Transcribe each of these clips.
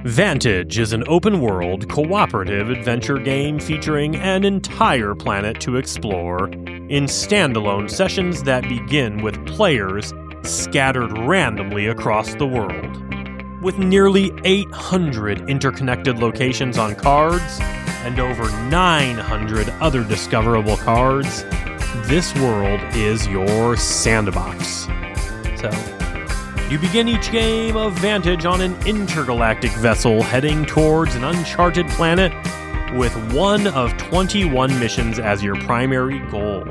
Vantage is an open-world, cooperative adventure game featuring an entire planet to explore in standalone sessions that begin with players scattered randomly across the world. With nearly 800 interconnected locations on cards and over 900 other discoverable cards, this world is your sandbox. So, you begin each game of Vantage on an intergalactic vessel heading towards an uncharted planet with one of 21 missions as your primary goal.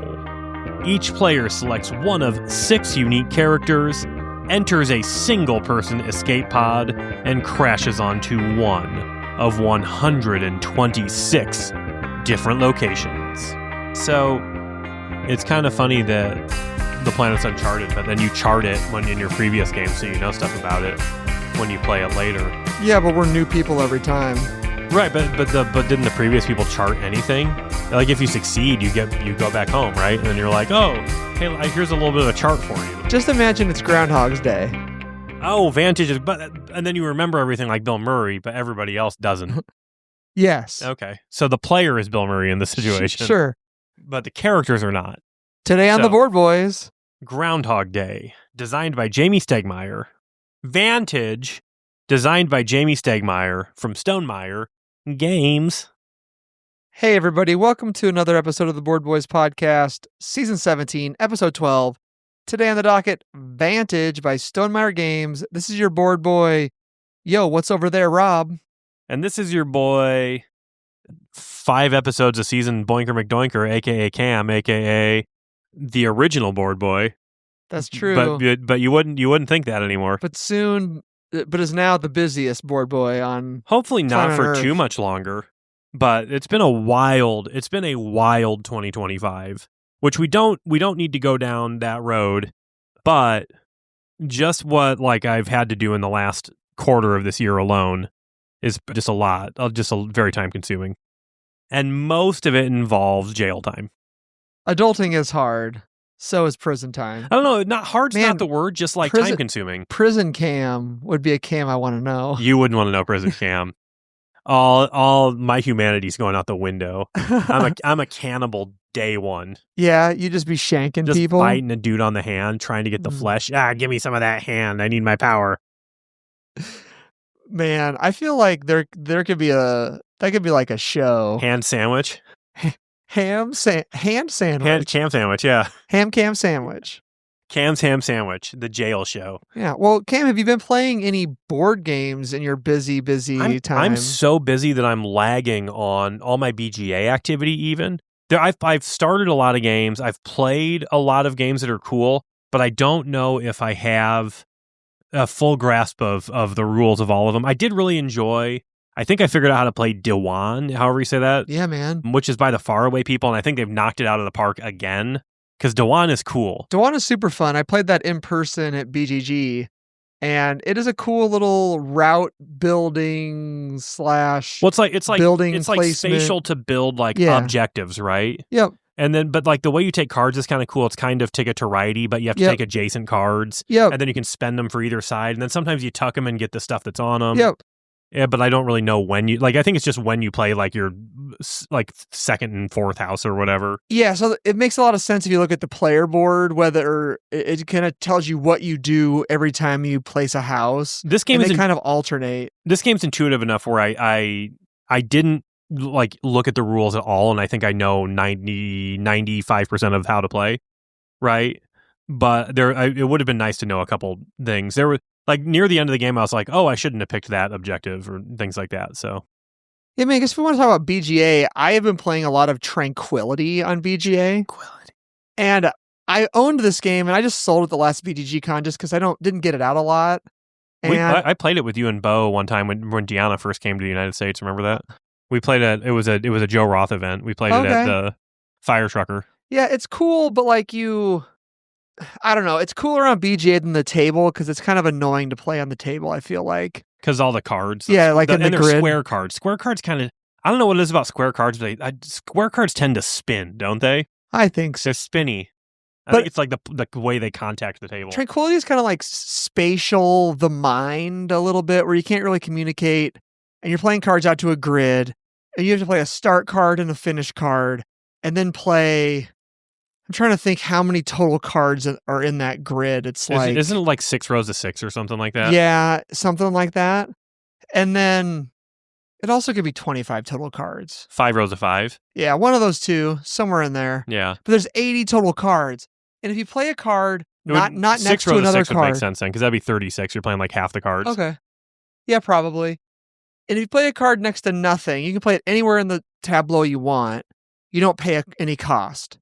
Each player selects one of 6 unique characters, enters a single-person escape pod, and crashes onto one of 126 different locations. So, it's kind of funny that the planet's uncharted, but then you chart it when in your previous game, so you know stuff about it when you play it later. Yeah, but we're new people every time. Right, but didn't the previous people chart anything? Like if you succeed, you go back home, right? And then you're like, oh, hey, here's a little bit of a chart for you. Just imagine it's Groundhog's Day. Oh, Vantage is, and then you remember everything like Bill Murray, but everybody else doesn't. Yes. Okay, so the player is Bill Murray in this situation. Sure. But the characters are not. Today on the board, boys. Groundhog Day, designed by Jamie Stegmaier. Vantage, designed by Jamie Stegmaier from Stonemaier Games. Hey, everybody. Welcome to another episode of the Board Boys podcast, Season 17, Episode 12. Today on the docket, Vantage by Stonemaier Games. This is your board boy. Yo, what's over there, Rob? And this is your boy, 5 episodes a season, Boinker McDoinker, a.k.a. Cam, a.k.a. the original board boy. That's true. But you wouldn't think that anymore. But is now the busiest board boy on hopefully not for Earth. Too much longer. But it's been a wild 2025, which we don't need to go down that road. But just what I've had to do in the last quarter of this year alone is just a lot, very time consuming. And most of it involves jail time. Adulting is hard. So is prison time. I don't know. Not hard's not the word. Just time consuming. Prison cam would be a cam I want to know. You wouldn't want to know prison cam. All my humanity's going out the window. I'm a cannibal day one. Yeah, you just be shanking just people, biting a dude on the hand, trying to get the flesh. Give me some of that hand. I need my power. Man, I feel like there could be that could be like a show. Hand sandwich. Hand sandwich. Cam sandwich, yeah. Cam sandwich. Cam's ham sandwich, the jail show. Yeah. Well, Cam, have you been playing any board games in your busy time? I'm so busy that I'm lagging on all my BGA activity even. I've started a lot of games. I've played a lot of games that are cool, but I don't know if I have a full grasp of the rules of all of them. I did really enjoy... I think I figured out how to play Dewan, however you say that. Yeah, man. Which is by the Faraway people, and I think they've knocked it out of the park again, because Dewan is cool. Dewan is super fun. I played that in person at BGG, and it is a cool little route building / Well, it's like building it's placement. Like spatial to build objectives, right? Yep. And then, but the way you take cards is kind of cool. It's kind of ticket to righty, but you have to take adjacent cards. Yep. And then you can spend them for either side, and then sometimes you tuck them and get the stuff that's on them. Yep. Yeah, but I don't really know when you... I think it's just when you play, your, second and fourth house or whatever. Yeah, so it makes a lot of sense if you look at the player board, whether it kind of tells you what you do every time you place a house. This game is kind of alternate. This game's intuitive enough where I didn't, look at the rules at all, and I think I know 95% of how to play, right? But it would have been nice to know a couple things. There were... near the end of the game, I was like, oh, I shouldn't have picked that objective or things like that. So, yeah, man, I guess if we want to talk about BGA, I have been playing a lot of Tranquility on BGA. And I owned this game, and I just sold it the last BGG con just because I didn't get it out a lot. And I played it with you and Bo one time when Deanna first came to the United States. Remember that? We played it was a Joe Roth event. We played it at the Fire Trucker. Yeah, it's cool, but I don't know. It's cooler on BGA than the table because it's kind of annoying to play on the table, I feel like. Because all the cards. Yeah, in the and they're grid. Square cards. Square cards kind of... I don't know what it is about square cards, but square cards tend to spin, don't they? I think so. They're spinny. I think it's the way they contact the table. Tranquility is kind of like spatial the mind a little bit, where you can't really communicate and you're playing cards out to a grid, and you have to play a start card and a finish card, and then play. I'm trying to think how many total cards are in that grid. It's like Isn't it like 6 rows of 6 or something like that? Yeah, something like that. And then it also could be 25 total cards. 5 rows of 5. Yeah, one of those two, somewhere in there. Yeah. But there's 80 total cards. And if you play a card not next 6 to rows of another 6 would card. make sense then, because that'd be 36. You're playing like half the cards. Okay. Yeah, probably. And if you play a card next to nothing, you can play it anywhere in the tableau you want. You don't pay any cost.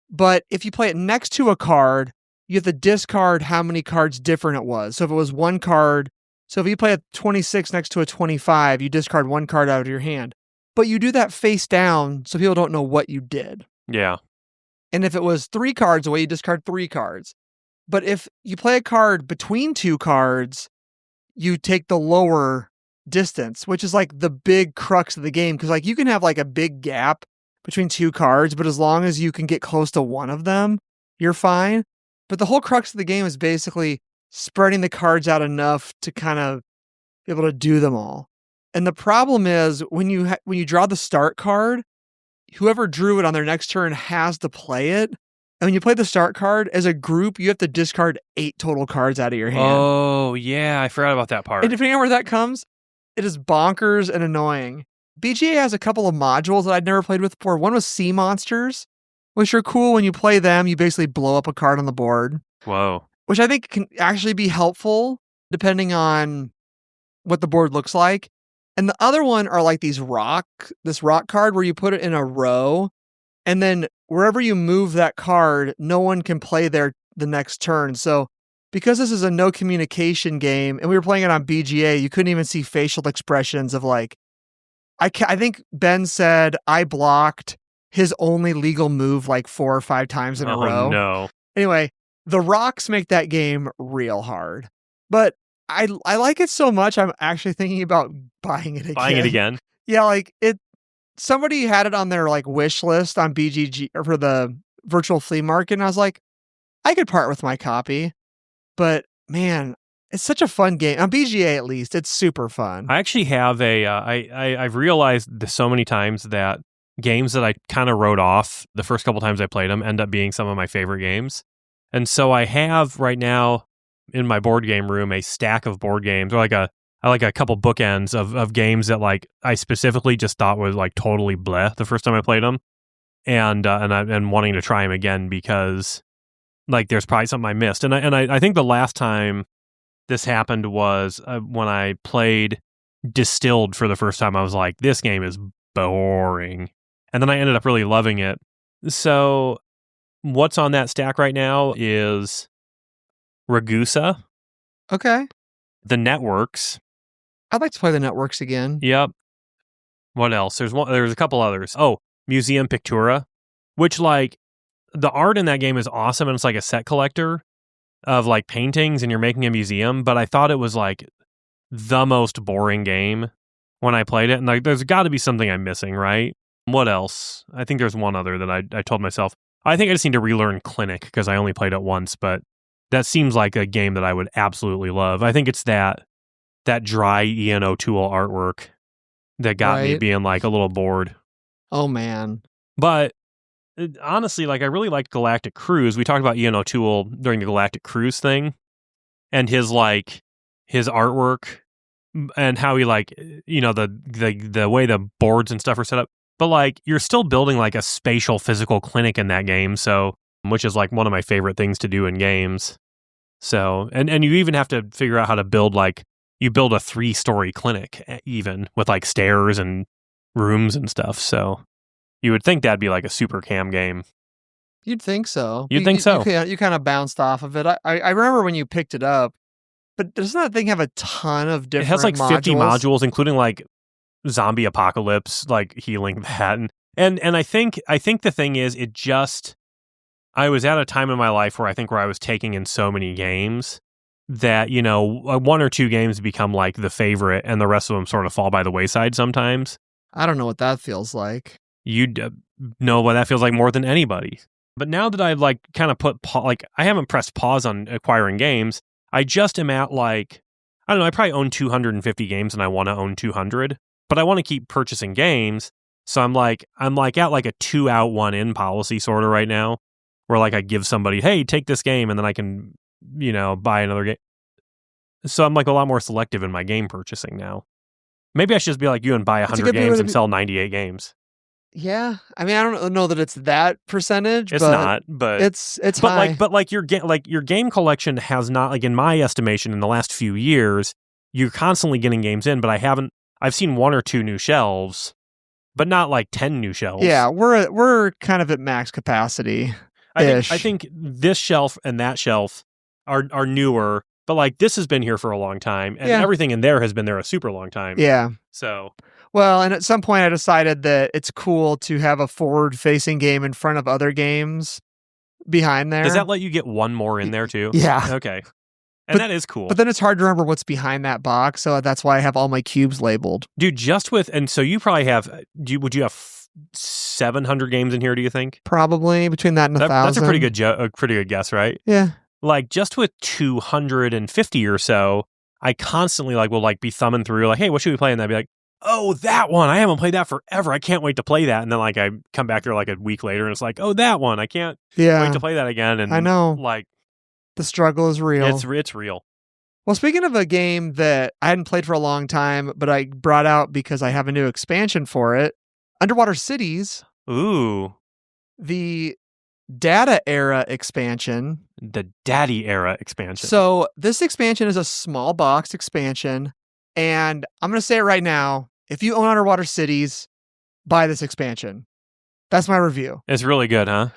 But if you play it next to a card, you have to discard how many cards different it was. So if it was one card, so if you play a 26 next to a 25, you discard one card out of your hand. But you do that face down so people don't know what you did. Yeah. And if it was 3 cards away, you discard 3 cards. But if you play a card between 2 cards, you take the lower distance, which is like the big crux of the game. Because like you can have like a big gap between 2 cards, but as long as you can get close to one of them, you're fine. But the whole crux of the game is basically spreading the cards out enough to kind of be able to do them all. And the problem is when you draw the start card, whoever drew it on their next turn has to play it. And when you play the start card, as a group, you have to discard 8 total cards out of your hand. Oh, yeah. I forgot about that part. And depending on where that comes, it is bonkers and annoying. BGA has a couple of modules that I'd never played with before. One was Sea Monsters, which are cool. When you play them, you basically blow up a card on the board. Whoa. Which I think can actually be helpful depending on what the board looks like. And the other one are like this rock card where you put it in a row, and then wherever you move that card, no one can play there the next turn. So because this is a no communication game, and we were playing it on BGA, you couldn't even see facial expressions of like, I think Ben said I blocked his only legal move like 4 or 5 times in a row. Oh, no. Anyway, the rocks make that game real hard. But I like it so much, I'm actually thinking about buying it again. Buying it again? Yeah, like somebody had it on their like wish list on BGG or for the virtual flea market, and I was like, I could part with my copy. But man, it's such a fun game. On BGA, at least, it's super fun. I actually have I've realized this so many times that games that I kind of wrote off the first couple times I played them end up being some of my favorite games. And so I have right now in my board game room a stack of board games, or I like a couple bookends of games that like I specifically just thought was like totally bleh the first time I played them, and wanting to try them again because like there's probably something I missed. And I think the last time this happened was when I played Distilled for the first time. I was like, this game is boring. And then I ended up really loving it. So what's on that stack right now is Ragusa. Okay. The Networks. I'd like to play the Networks again. Yep. What else? There's a couple others. Oh, Museum Pictura, which like the art in that game is awesome, and it's like a set collector of like paintings, and you're making a museum. But I thought it was like the most boring game when I played it, and like there's got to be something I'm missing, right? What else? I think there's one other that I told myself. I think I just need to relearn Clinic because I only played it once, but that seems like a game that I would absolutely love. I think it's that dry Ian O'Toole artwork that got me being like a little bored. Oh man. But honestly, like I really liked Galactic Cruise. We talked about Ian O'Toole during the Galactic Cruise thing, and his artwork and how he like, you know, the way the boards and stuff are set up. But like you're still building like a spatial physical clinic in that game, so which is like one of my favorite things to do in games. So and you even have to figure out how to build like you build a 3-story clinic even with like stairs and rooms and stuff. So you would think that'd be like a super cam game. You'd think so. You'd think so. You kind of bounced off of it. I remember when you picked it up, but doesn't that thing have a ton of different? It has like 50 modules, including like zombie apocalypse, like healing that, and I think the thing is I was at a time in my life where I was taking in so many games that, you know, 1 or 2 games become like the favorite and the rest of them sort of fall by the wayside sometimes. I don't know what that feels like. You know what that feels like more than anybody. But now that I've like kind of I haven't pressed pause on acquiring games, I just am at like, I don't know, I probably own 250 games and I want to own 200. but I want to keep purchasing games. So I'm like at like a 2 out 1 in policy sort of right now, where like I give somebody, hey, take this game, and then I can, buy another game. So I'm like a lot more selective in my game purchasing now. Maybe I should just be like you and buy 100 games and sell 98 games. Yeah, I mean, I don't know that it's that percentage. It's not, but it's high. But your game collection has not, like, in my estimation, in the last few years, you're constantly getting games in. But I've seen 1 or 2 new shelves, but not like 10 new shelves. Yeah, we're kind of at max capacity. I think this shelf and that shelf are newer, but like this has been here for a long time, and everything in there has been there a super long time. Yeah. So. Well, and at some point I decided that it's cool to have a forward-facing game in front of other games behind there. Does that let you get one more in there too? Yeah. Okay. And that is cool. But then it's hard to remember what's behind that box, so that's why I have all my cubes labeled. Dude, and so you probably have, would you have 700 games in here, do you think? Probably, between that and 1,000. That's a pretty good guess, right? Yeah. Like, just with 250 or so, I constantly will be thumbing through, like, hey, what should we play? And I'd be like, oh, that one. I haven't played that forever. I can't wait to play that. And then I come back there a week later and it's like, oh, that one. I can't wait to play that again. And I know. The struggle is real. It's real. Well, speaking of a game that I hadn't played for a long time, but I brought out because I have a new expansion for it, Underwater Cities. Ooh. The Data Era expansion. The Daddy Era expansion. So this expansion is a small box expansion. And I'm going to say it right now. If you own Underwater Cities, buy this expansion. That's my review. It's really good, huh?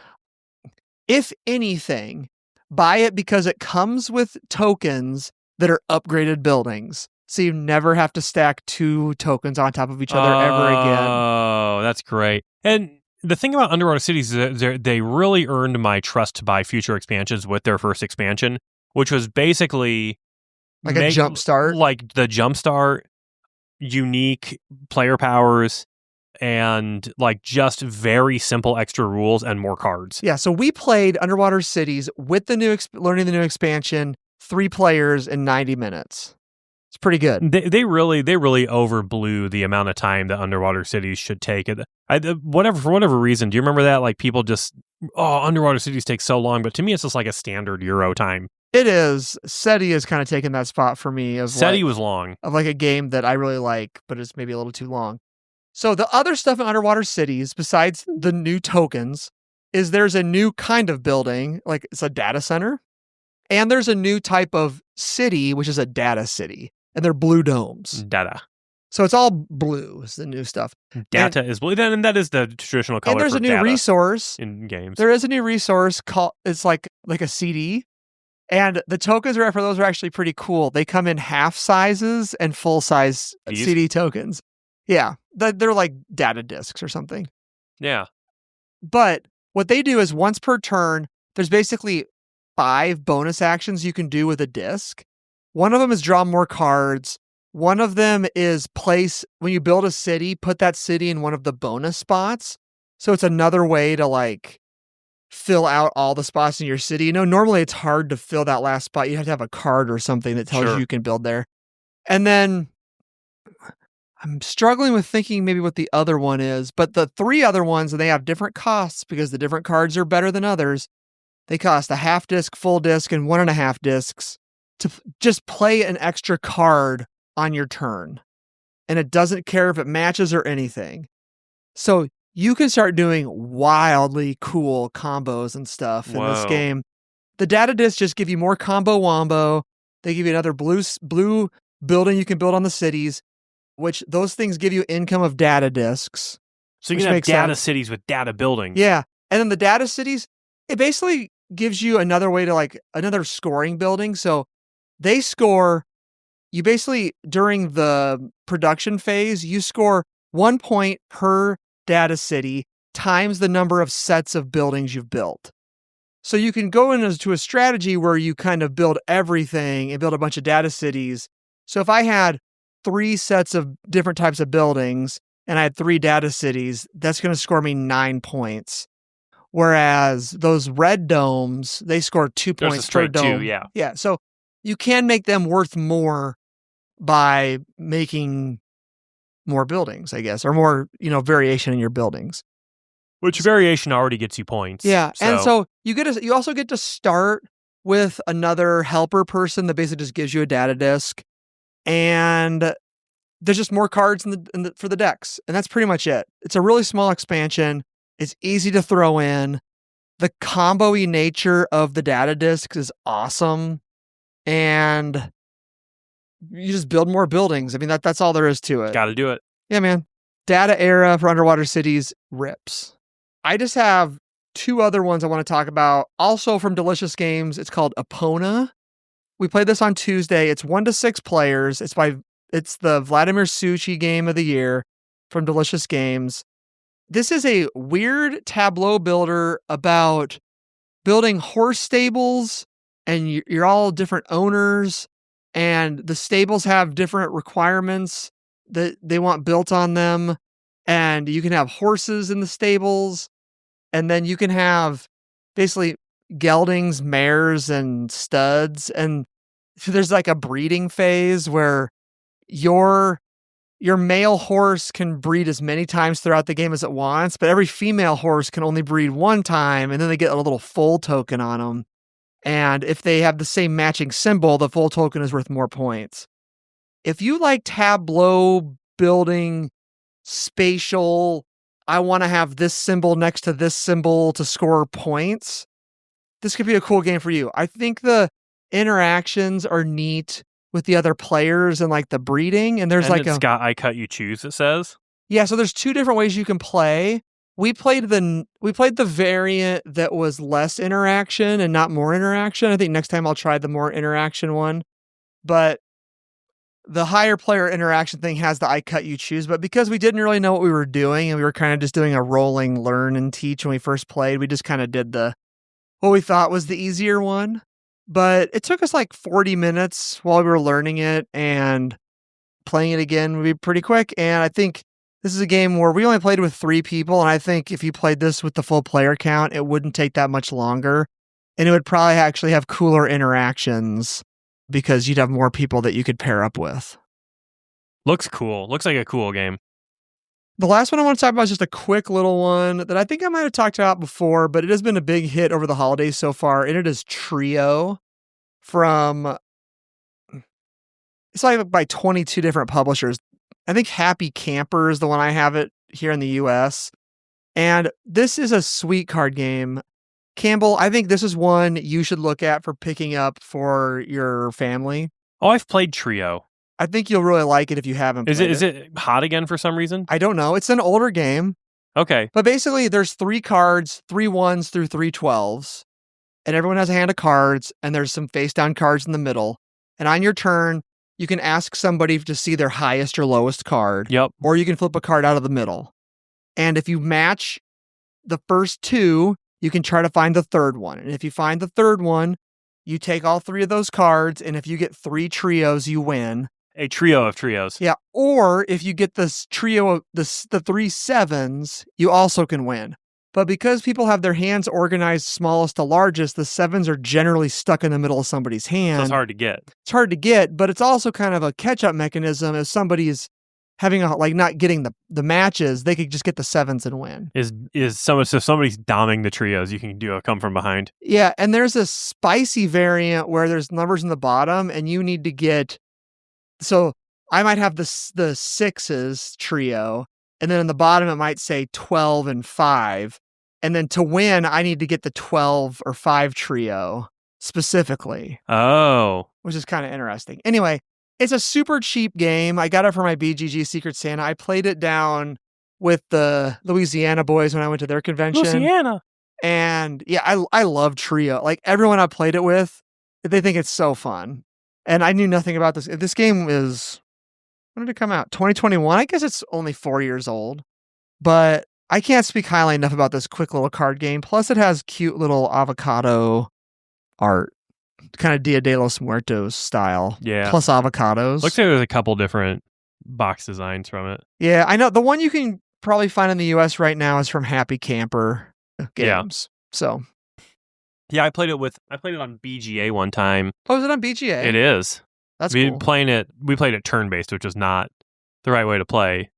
If anything, buy it because it comes with tokens that are upgraded buildings. So you never have to stack 2 tokens on top of each other ever again. Oh, that's great. And the thing about Underwater Cities is that they really earned my trust to buy future expansions with their first expansion, which was basically... a jump start? Like the jump start, unique player powers, and just very simple extra rules and more cards. Yeah, so we played Underwater Cities with the new learning the new expansion, 3 players in 90 minutes. It's pretty good. They really overblew the amount of time that Underwater Cities should take. For whatever reason, do you remember that? People just, Underwater Cities take so long, but to me it's just like a standard Euro time. It is. SETI has kind of taken that spot for me. SETI was long. Of a game that I really like, but it's maybe a little too long. So the other stuff in Underwater Cities, besides the new tokens, is there's a new kind of building, it's a data center. And there's a new type of city, which is a data city. And they're blue domes. Data. So it's all blue is the new stuff. Data is blue. And that is the traditional color. And there's for a new data resource. In games. There is a new resource called, it's like a CD. And the tokens for those are actually pretty cool. They come in half sizes and full size CD tokens. Yeah. They're like data discs or something. Yeah. But what they do is once per turn, there's basically 5 bonus actions you can do with a disc. One of them is draw more cards. One of them is when you build a city, put that city in one of the bonus spots. So it's another way to fill out all the spots in your city. Normally it's hard to fill that last spot. You have to have a card or something that tells you can build there. And then I'm struggling with thinking maybe what the other one is, but the 3 other ones, and they have different costs because the different cards are better than others. They cost a half disc, full disc, and 1.5 discs to just play an extra card on your turn. And it doesn't care if it matches or anything. So you can start doing wildly cool combos and stuff in this game. The data discs just give you more combo wombo. They give you another blue building you can build on the cities, which those things give you income of data discs. So you can have data cities with data buildings. Yeah. And then the data cities, it basically gives you another way to another scoring building. So they score, you basically, during the production phase, you score 1 point per data city times the number of sets of buildings you've built. So you can go into a strategy where you kind of build everything and build a bunch of data cities. So if I had 3 sets of different types of buildings and I had 3 data cities, that's going to score me 9 points. Whereas those red domes, they score 2 points per dome. 2, yeah. Yeah. So you can make them worth more by making more buildings, I guess, or more, variation in your buildings. Which variation already gets you points. Yeah, and so you also get to start with another helper person that basically just gives you a data disk, and there's just more cards for the decks, and that's pretty much it. It's a really small expansion. It's easy to throw in. The combo-y nature of the data discs is awesome, and you just build more buildings. I mean, that's all there is to it. Got to do it. Yeah, man. Data era for underwater cities rips. I just have two other ones I want to talk about. Also from Delicious Games, it's called Epona. We played this on Tuesday. It's 1 to 6 players. It's the Vladimir Sushi game of the year from Delicious Games. This is a weird tableau builder about building horse stables, and you're all different owners, and the stables have different requirements that they want built on them, and you can have horses in the stables, and then you can have basically geldings, mares, and studs, and there's like a breeding phase where your male horse can breed as many times throughout the game as it wants, but every female horse can only breed one time, and then they get a little foal token on them. And if they have the same matching symbol, the foal token is worth more points. If you like tableau building, spatial, I want to have this symbol next to this symbol to score points, this could be a cool game for you. I think the interactions are neat with the other players and like the breeding, and there's it's got I cut you choose, it says. Yeah, so there's two different ways you can play. We played the variant that was less interaction and not more interaction. I think next time I'll try the more interaction one. But the higher player interaction thing has the I cut you choose, but because we didn't really know what we were doing and we were kind of just doing a rolling learn and teach when we first played, we just kind of did what we thought was the easier one. But it took us like 40 minutes while we were learning it, and playing it again would be pretty quick. And I think this is a game where we only played with 3 people, and I think if you played this with the full player count, it wouldn't take that much longer. And it would probably actually have cooler interactions because you'd have more people that you could pair up with. Looks cool. Looks like a cool game. The last one I want to talk about is just a quick little one that I think I might have talked about before, but it has been a big hit over the holidays so far, and it is Trio it's like by 22 different publishers. I think Happy Camper is the one I have it here in the US. And this is a sweet card game. Campbell, I think this is one you should look at for picking up for your family. Oh, I've played Trio. I think you'll really like it if you haven't played it. Is it hot again for some reason? I don't know. It's an older game. Okay. But basically, there's 3 cards, 3 1s through 3 12s. And everyone has a hand of cards, and there's some face-down cards in the middle. And on your turn, you can ask somebody to see their highest or lowest card. Yep. Or you can flip a card out of the middle. And if you match the first 2, you can try to find the third one. And if you find the third one, you take all 3 of those cards, and if you get 3 trios, you win. A trio of trios. Yeah. Or if you get this trio of the 3 7s, you also can win. But because people have their hands organized smallest to largest, the 7s are generally stuck in the middle of somebody's hand. So it's hard to get. It's hard to get, but it's also kind of a catch-up mechanism. If somebody is having not getting the matches, they could just get the 7s and win. If somebody's doming the trios, you can do a come from behind. Yeah, and there's a spicy variant where there's numbers in the bottom, and you need to get. So I might have the 6s trio, and then in the bottom it might say 12 and 5. And then to win, I need to get the 12 or 5 trio specifically. Oh. Which is kind of interesting. Anyway, it's a super cheap game. I got it for my BGG Secret Santa. I played it down with the Louisiana boys when I went to their convention. Louisiana. And yeah, I love Trio. Like everyone I played it with, they think it's so fun. And I knew nothing about this. This game is, when did it come out? 2021? I guess it's only 4 years old. But I can't speak highly enough about this quick little card game. Plus it has cute little avocado art. Kind of Dia de los Muertos style. Yeah. Plus avocados. Looks like there's a couple different box designs from it. Yeah, I know. The one you can probably find in the US right now is from Happy Camper Games. Yeah. So. Yeah, I played it on BGA one time. Oh, is it on BGA? It is. That's cool. We played it turn-based, which is not the right way to play.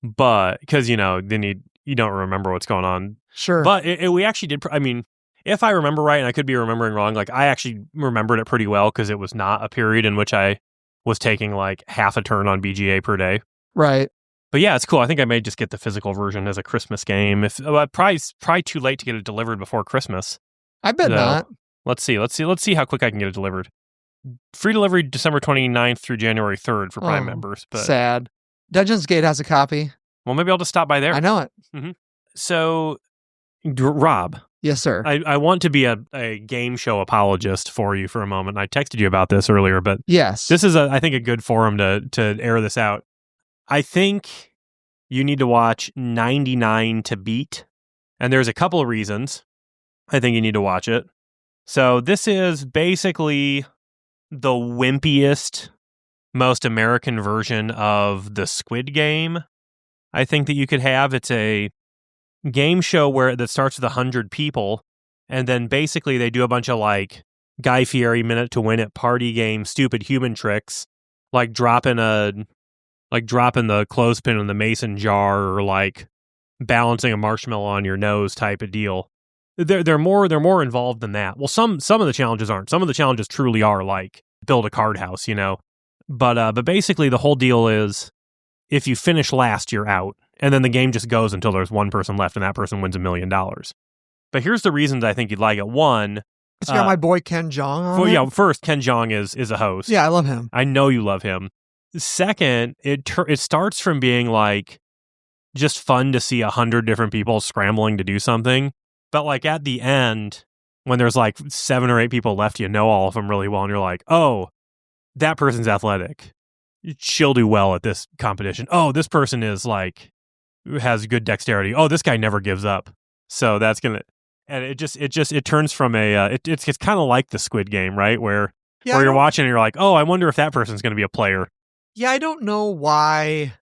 but because then you don't remember what's going on. Sure. But we actually did. I mean, if I remember right, and I could be remembering wrong, like I actually remembered it pretty well because it was not a period in which I was taking like half a turn on BGA per day. Right. But yeah, it's cool. I think I may just get the physical version as a Christmas game. If probably too late to get it delivered before Christmas. I bet not. Let's see how quick I can get it delivered. Free delivery December 29th through January 3rd for Prime members. But sad. Dungeons Gate has a copy. Well, maybe I'll just stop by there. I know it. Mm-hmm. So, Rob. Yes, sir. I want to be a game show apologist for you for a moment. I texted you about this earlier, but yes, this is I think a good forum to air this out. I think you need to watch 99 to Beat, and there's a couple of reasons I think you need to watch it. So this is basically the wimpiest, most American version of the Squid Game I think that you could have. It's a game show that starts with 100 people, and then basically they do a bunch of like Guy Fieri minute to win it party game stupid human tricks, like dropping the clothespin in the mason jar, or like balancing a marshmallow on your nose type of deal. They're more involved than that. Well, some of the challenges aren't. Some of the challenges truly are like build a card house, But basically the whole deal is if you finish last, you're out. And then the game just goes until there's one person left, and that person wins $1 million. But here's the reasons I think you'd like it. One, it's got my boy Ken Jeong on it. Yeah, first, Ken Jeong is a host. Yeah, I love him. I know you love him. Second, it starts from being like just fun to see 100 different people scrambling to do something. But like at the end, when there's like 7 or 8 people left, you know all of them really well, and you're like, oh, that person's athletic. She'll do well at this competition. Oh, this person is like has good dexterity. Oh, this guy never gives up. So that's gonna, and it turns from it's kind of like the Squid Game, right? Where you're watching and you're like, oh, I wonder if that person's gonna be a player. Yeah, I don't know why.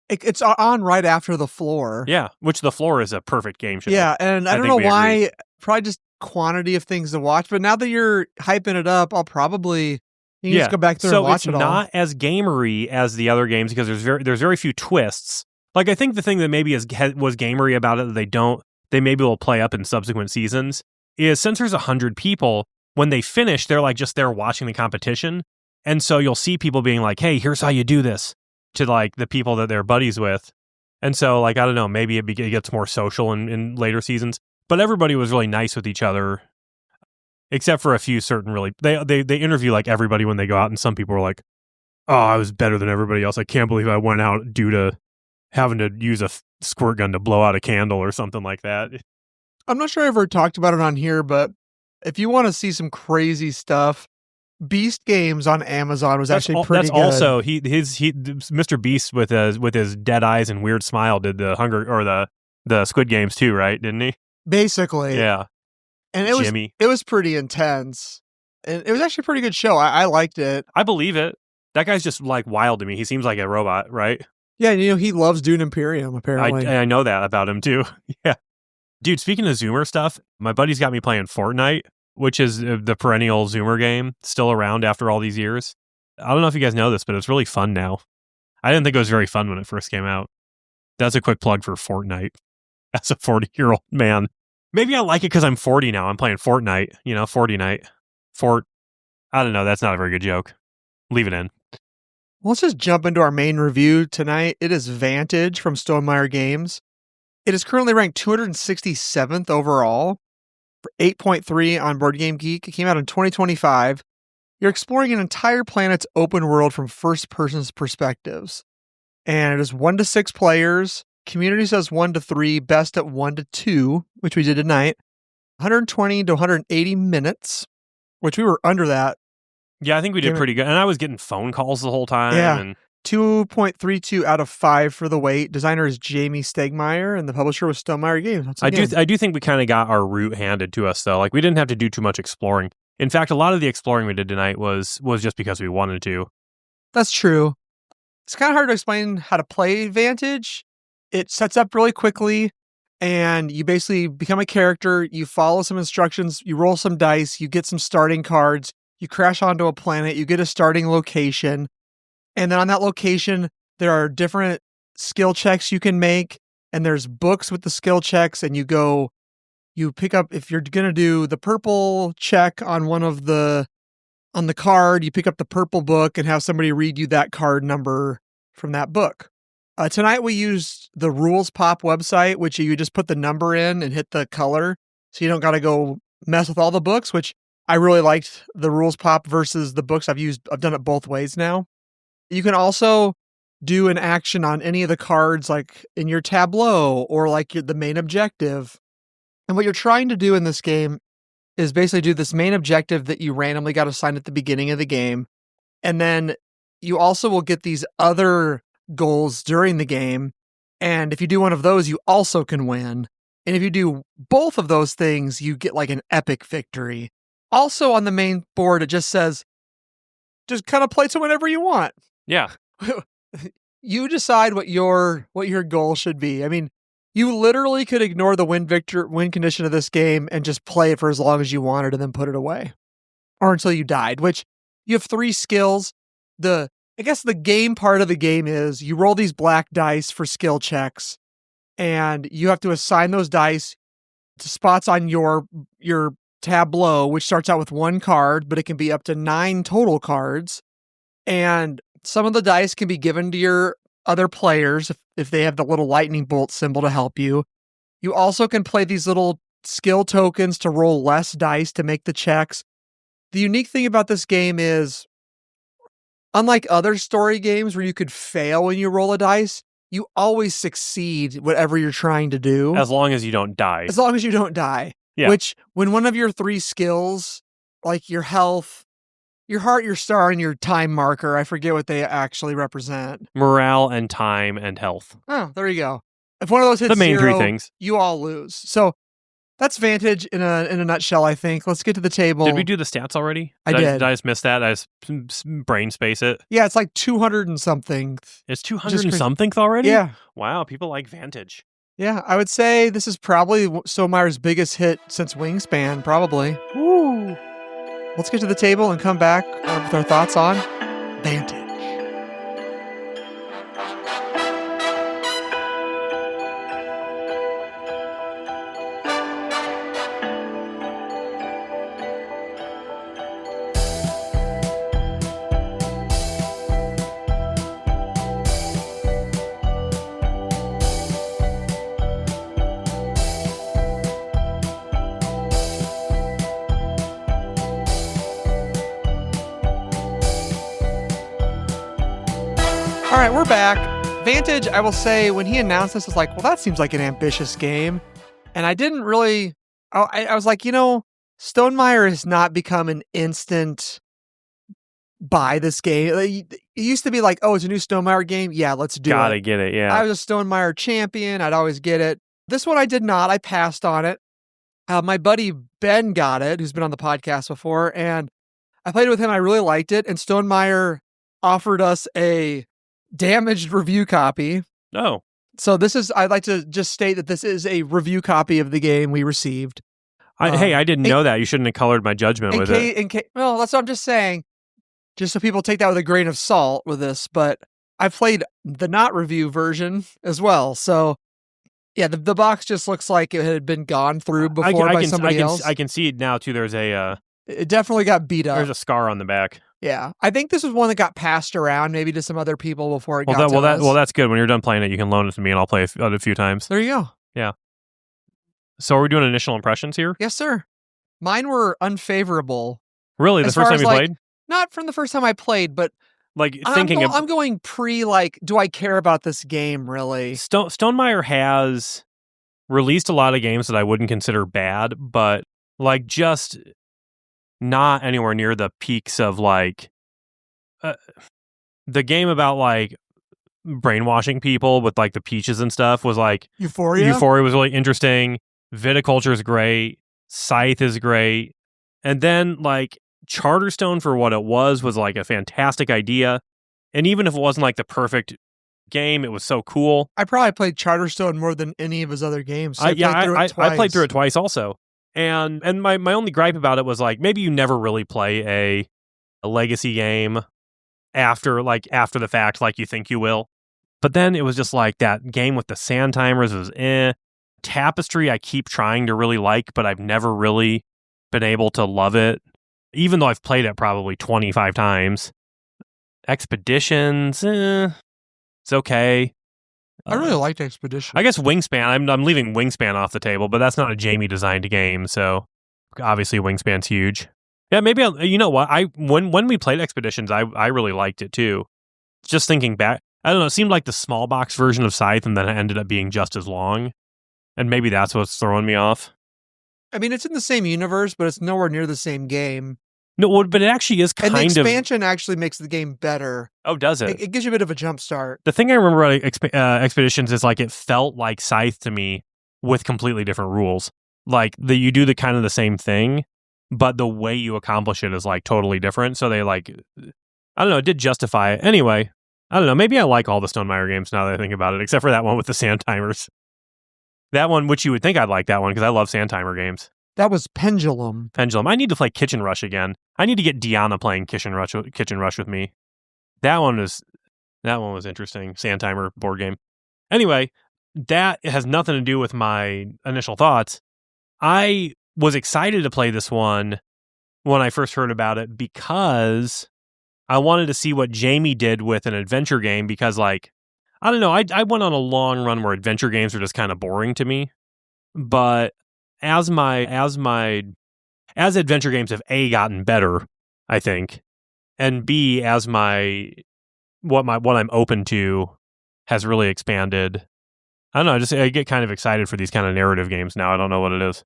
It's on right after The Floor. Yeah, which The Floor is a perfect game show. Yeah, and I don't know why. Agree. Probably just quantity of things to watch. But now that you're hyping it up, I'll probably just go back there and watch it all. So it's not as gamery as the other games because there's very few twists. Like I think the thing that maybe was gamery about it that they maybe will play up in subsequent seasons is since there's 100 people, when they finish, they're like just there watching the competition. And so you'll see people being like, hey, here's how you do this, to like the people that they're buddies with. And so like, I don't know, maybe it gets more social in later seasons, but everybody was really nice with each other, except for a few certain really, they interview like everybody when they go out, and some people were like, oh, I was better than everybody else. I can't believe I went out due to having to use a squirt gun to blow out a candle or something like that. I'm not sure I ever talked about it on here, but if you want to see some crazy stuff, Beast Games on Amazon was actually pretty good. That's also Mr. Beast with his dead eyes and weird smile did the Squid Games too, right? Didn't he? Basically, yeah. And it was pretty intense, and it was actually a pretty good show. I liked it. I believe it. That guy's just like wild to me. He seems like a robot, right? Yeah, and he loves Dune Imperium. Apparently, I know that about him too. Yeah, dude. Speaking of Zoomer stuff, my buddy's got me playing Fortnite, which is the perennial Zoomer game, still around after all these years. I don't know if you guys know this, but it's really fun now. I didn't think it was very fun when it first came out. That's a quick plug for Fortnite. As a 40-year-old man. Maybe I like it because I'm 40 now. I'm playing Fortnite, Fortnite. I don't know. That's not a very good joke. Leave it in. Let's just jump into our main review tonight. It is Vantage from Stonemaier Games. It is currently ranked 267th overall, for 8.3 on Boardgame Geek. It came out in 2025. You're exploring an entire planet's open world from first-person perspectives. And it is 1 to 6 players. Community says 1 to 3, best at 1 to 2, which we did tonight. 120 to 180 minutes, which we were under that. Yeah, I think we did pretty good. And I was getting phone calls the whole time. Yeah. And 2.32 out of 5 for the wait. Designer is Jamie Stegmaier, and the publisher was Stonemaier Games. I do think we kind of got our route handed to us, though. Like, we didn't have to do too much exploring. In fact, a lot of the exploring we did tonight was just because we wanted to. That's true. It's kind of hard to explain how to play Vantage. It sets up really quickly, and you basically become a character. You follow some instructions. You roll some dice. You get some starting cards. You crash onto a planet. You get a starting location. And then on that location, there are different skill checks you can make, and there's books with the skill checks, and you pick up, if you're going to do the purple check on on the card, you pick up the purple book and have somebody read you that card number from that book. Tonight we used the Rules Pop website, which you just put the number in and hit the color, so you don't got to go mess with all the books, which I really liked the Rules Pop versus the books. I've done it both ways now. You can also do an action on any of the cards, like in your tableau or like the main objective. And what you're trying to do in this game is basically do this main objective that you randomly got assigned at the beginning of the game. And then you also will get these other goals during the game. And if you do one of those, you also can win. And if you do both of those things, you get like an epic victory. Also on the main board, it just says, just kind of play to whenever you want. Yeah. You decide what your goal should be. I mean, you literally could ignore the win condition of this game and just play it for as long as you wanted and then put it away. Or until you died, which you have 3 skills. I guess the game part of the game is you roll these black dice for skill checks, and you have to assign those dice to spots on your tableau, which starts out with 1 card, but it can be up to 9 total cards. And some of the dice can be given to your other players if they have the little lightning bolt symbol to help you. You also can play these little skill tokens to roll less dice to make the checks. The unique thing about this game is, unlike other story games where you could fail when you roll a dice, you always succeed whatever you're trying to do. As long as you don't die. As long as you don't die. Yeah. Which, when one of your 3 skills, like your health, your heart, your star, and your time marker, I forget what they actually represent. Morale and time and health. Oh, there you go. If one of those hits the main 0, 3 things. You all lose. So that's Vantage in a nutshell, I think. Let's get to the table. Did we do the stats already? I did. Did I just miss that? I just brain space it. Yeah, it's like 200 and something. It's 200 and something already? Yeah. Wow, people like Vantage. Yeah, I would say this is probably Stonemeier's biggest hit since Wingspan, probably. Woo! Let's get to the table and come back with our thoughts on Vantage. All right, we're back. Vantage, I will say, when he announced this, I was like, well, that seems like an ambitious game. And I didn't really, I was like, Stonemaier has not become an instant buy this game. It used to be like, oh, it's a new Stonemaier game. Yeah, let's do it. Gotta get it, yeah. I was a Stonemaier champion. I'd always get it. This one I did not. I passed on it. My buddy Ben got it, who's been on the podcast before, and I played it with him. I really liked it. And Stonemaier offered us a damaged review copy. Oh. So I'd like to just state that this is a review copy of the game we received. Hey, I didn't know that. You shouldn't have colored my judgment with it. Well, that's what I'm just saying. Just so people take that with a grain of salt with this. But I've played the not review version as well. So yeah, the box just looks like it had been gone through before by somebody else. I can see it now too. There's it definitely got beat up. There's a scar on the back. Yeah, I think this was one that got passed around maybe to some other people before it got to us. Well, that's good. When you're done playing it, you can loan it to me and I'll play it a few times. There you go. Yeah. So are we doing initial impressions here? Yes, sir. Mine were unfavorable. Really? The first time you played? Not from the first time I played, but like I'm going do I care about this game really? Stonemaier has released a lot of games that I wouldn't consider bad, but like just not anywhere near the peaks of like the game about like brainwashing people with like the peaches and stuff was like Euphoria. Euphoria was really interesting. Viticulture is great. Scythe is great. And then like Charterstone for what it was like a fantastic idea. And even if it wasn't like the perfect game, it was so cool. I probably played Charterstone more than any of his other games. So I played through it twice also. And my only gripe about it was like maybe you never really play a legacy game after the fact like you think you will. But then it was just like that game with the sand timers was Tapestry I keep trying to really like, but I've never really been able to love it, even though I've played it probably 25 times. Expeditions, it's okay. I really liked Expedition. I guess Wingspan, I'm leaving Wingspan off the table, but that's not a Jamie designed game, so obviously Wingspan's huge. Yeah, maybe you know what? When we played Expeditions, I really liked it too. Just thinking back, I don't know, it seemed like the small box version of Scythe, and then it ended up being just as long. And maybe that's what's throwing me off. I mean, it's in the same universe, but it's nowhere near the same game. No, but it actually is kind of... And the expansion actually makes the game better. Oh, does it? It gives you a bit of a jump start. The thing I remember about Expeditions is like it felt like Scythe to me with completely different rules. Like you do the kind of the same thing, but the way you accomplish it is like totally different. So they like, I don't know, it did justify it. Anyway, I don't know, maybe I like all the Stonemaier games now that I think about it, except for that one with the sand timers. That one, which you would think I'd like that one because I love sand timer games. That was Pendulum. I need to play Kitchen Rush again. I need to get Deanna playing Kitchen Rush with me. That one was interesting. Sand timer board game. Anyway, that has nothing to do with my initial thoughts. I was excited to play this one when I first heard about it because I wanted to see what Jamie did with an adventure game because, like, I don't know, I went on a long run where adventure games are just kind of boring to me. But as adventure games have A, gotten better, I think, and B, as what I'm open to has really expanded. I don't know, I get kind of excited for these kind of narrative games now. I don't know what it is.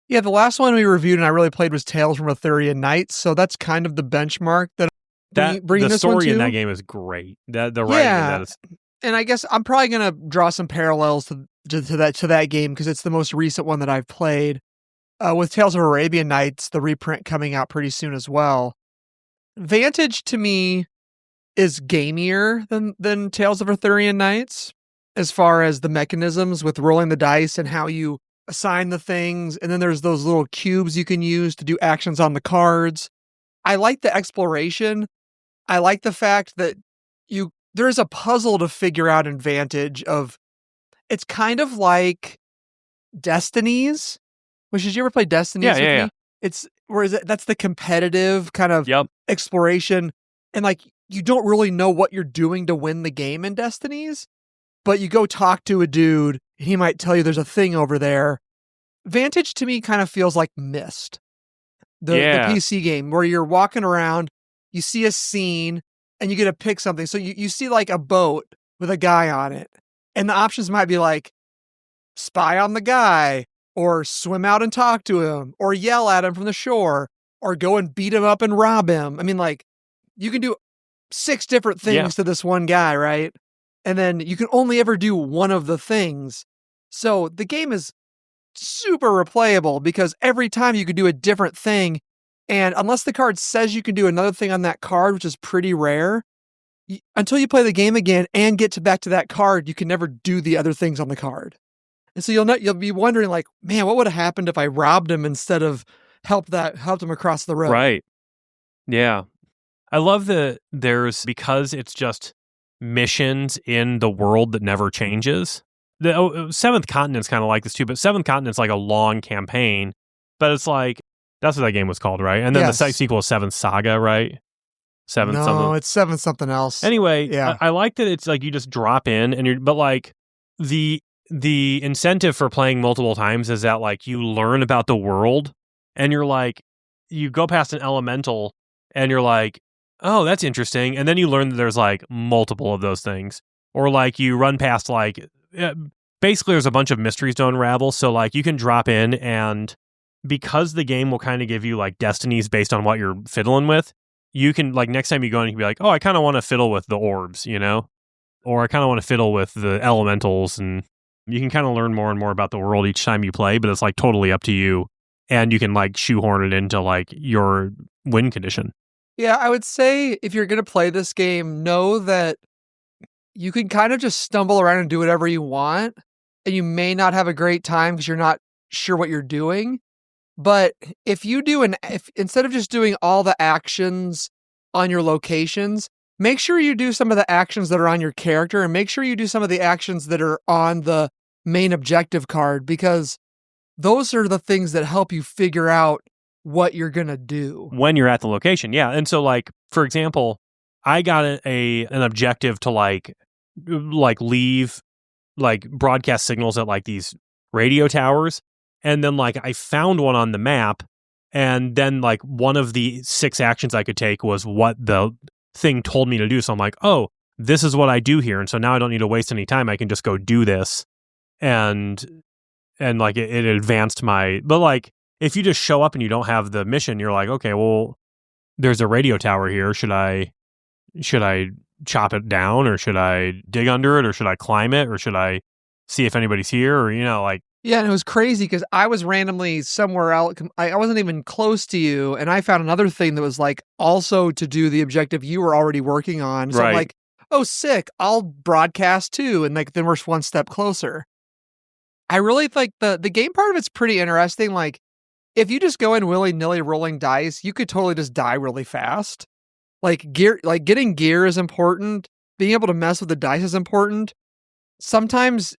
Yeah, the last one we reviewed and I really played was Tales from Arthurian Nights, so that's kind of the benchmark that bringing the this one to. story in that game is great. The writing in that is... And I guess I'm probably going to draw some parallels to that game because it's the most recent one that I've played. With Tales of Arabian Nights, the reprint coming out pretty soon as well. Vantage to me is gamier than Tales of Arthurian Nights as far as the mechanisms with rolling the dice and how you assign the things. And then there's those little cubes you can use to do actions on the cards. I like the exploration. I like the fact that there's a puzzle to figure out in Vantage of, it's kind of like Destinies. Did you ever play Destinies with me? Yeah. That's the competitive kind of exploration. And like, you don't really know what you're doing to win the game in Destinies, but you go talk to a dude and he might tell you there's a thing over there. Vantage to me kind of feels like Myst, the PC game where you're walking around, you see a scene, and you get to pick something. So you see like a boat with a guy on it. And the options might be like spy on the guy or swim out and talk to him or yell at him from the shore or go and beat him up and rob him. I mean, like you can do 6 different things to this one guy, right? And then you can only ever do one of the things. So the game is super replayable because every time you could do a different thing. And unless the card says you can do another thing on that card, which is pretty rare, until you play the game again and get back to that card, you can never do the other things on the card. And so you'll be wondering, like, man, what would have happened if I robbed him instead of helped him across the road? Right. Yeah. I love that because it's just missions in the world that never changes. The Seventh Continent's kind of like this too, but Seventh Continent's like a long campaign, but it's like, that's what that game was called, right? And then the sequel is Seventh Saga, right? It's Seventh something else. Anyway, I like that it's like you just drop in but like the incentive for playing multiple times is that like you learn about the world and you're like, you go past an elemental and you're like, oh, that's interesting. And then you learn that there's like multiple of those things. Or like you run past like, basically there's a bunch of mysteries to unravel. So like you can drop in and because the game will kind of give you like destinies based on what you're fiddling with, you can like next time you go in, you can be like, oh, I kind of want to fiddle with the orbs, you know, or I kind of want to fiddle with the elementals. And you can kind of learn more and more about the world each time you play, but it's like totally up to you. And you can like shoehorn it into like your win condition. Yeah, I would say if you're going to play this game, know that you can kind of just stumble around and do whatever you want. And you may not have a great time because you're not sure what you're doing. But if you do if instead of just doing all the actions on your locations, make sure you do some of the actions that are on your character, and make sure you do some of the actions that are on the main objective card, because those are the things that help you figure out what you're going to do when you're at the location. Yeah. And so, like, for example, I got an objective to like leave like broadcast signals at like these radio towers. And then like I found one on the map, and then like one of the 6 actions I could take was what the thing told me to do. So I'm like, oh, this is what I do here. And so now I don't need to waste any time. I can just go do this. And like it advanced my, but like if you just show up and you don't have the mission, you're like, okay, well, there's a radio tower here. Should I chop it down, or should I dig under it, or should I climb it, or should I see if anybody's here, or, like. Yeah, and it was crazy because I was randomly somewhere else. I wasn't even close to you, and I found another thing that was like also to do the objective you were already working on. So I'm like, oh, sick, I'll broadcast too, and like then we're one step closer. I really think the game part of it's pretty interesting. Like, if you just go in willy-nilly rolling dice, you could totally just die really fast. Like getting gear is important. Being able to mess with the dice is important. Sometimes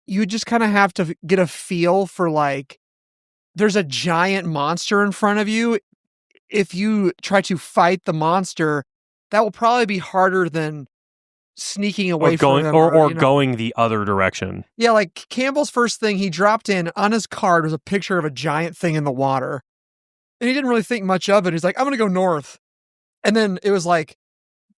you just kind of have to get a feel for like, there's a giant monster in front of you. If you try to fight the monster, that will probably be harder than sneaking away from them. Or going the other direction. Yeah, like Campbell's first thing he dropped in on his card was a picture of a giant thing in the water. And he didn't really think much of it. He's like, I'm going to go north. And then it was like,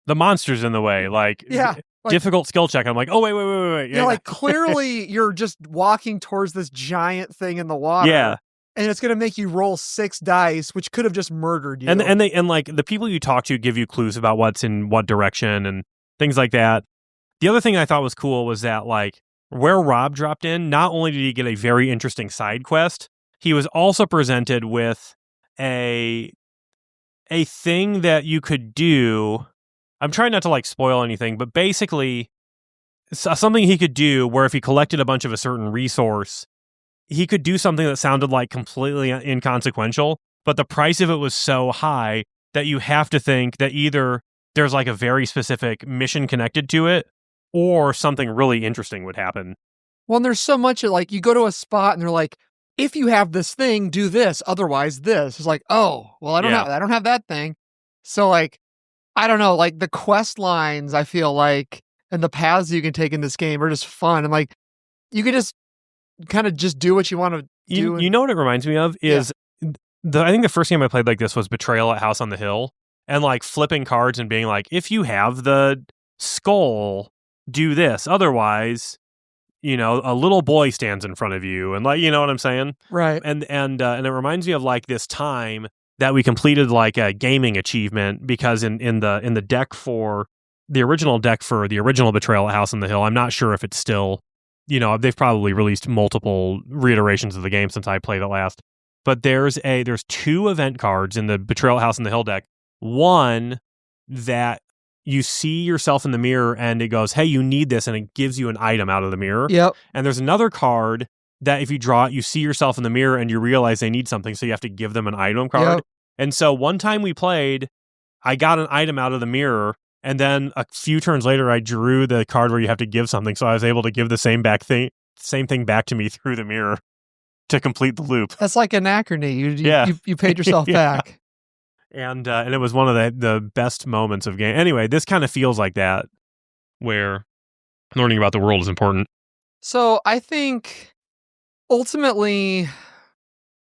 the monster's in the way. Like, yeah. Like, difficult skill check. I'm like, oh, wait. Yeah, like clearly you're just walking towards this giant thing in the water. Yeah. And it's going to make you roll 6 dice, which could have just murdered you. And like the people you talk to give you clues about what's in what direction and things like that. The other thing I thought was cool was that like where Rob dropped in, not only did he get a very interesting side quest, he was also presented with a thing that you could do. I'm trying not to like spoil anything, but basically something he could do where if he collected a bunch of a certain resource, he could do something that sounded like completely inconsequential, but the price of it was so high that you have to think that either there's like a very specific mission connected to it or something really interesting would happen. Well, and there's so much like you go to a spot and they're like, if you have this thing, do this, otherwise this. It's like, oh, well, I don't have that thing. So like, I don't know, like the quest lines, I feel like, and the paths you can take in this game are just fun. And like, you can just kind of just do what you want to do. You know what it reminds me of is I think the first game I played like this was Betrayal at House on the Hill, and like flipping cards and being like, if you have the skull, do this. Otherwise, a little boy stands in front of you, and like, you know what I'm saying? Right. And it reminds me of like this time that we completed like a gaming achievement, because in the deck for the original Betrayal at House on the Hill, I'm not sure if it's still, they've probably released multiple reiterations of the game since I played it last. But there's 2 event cards in the Betrayal at House on the Hill deck. One that you see yourself in the mirror and it goes, hey, you need this, and it gives you an item out of the mirror. Yep. And there's another card that if you draw it, you see yourself in the mirror and you realize they need something, so you have to give them an item card. Yep. And so one time we played, I got an item out of the mirror, and then a few turns later, I drew the card where you have to give something, so I was able to give the same thing back to me through the mirror to complete the loop. That's like anachrony. You paid yourself back. And it was one of the best moments of game. Anyway, this kind of feels like that, where learning about the world is important. So I think ultimately,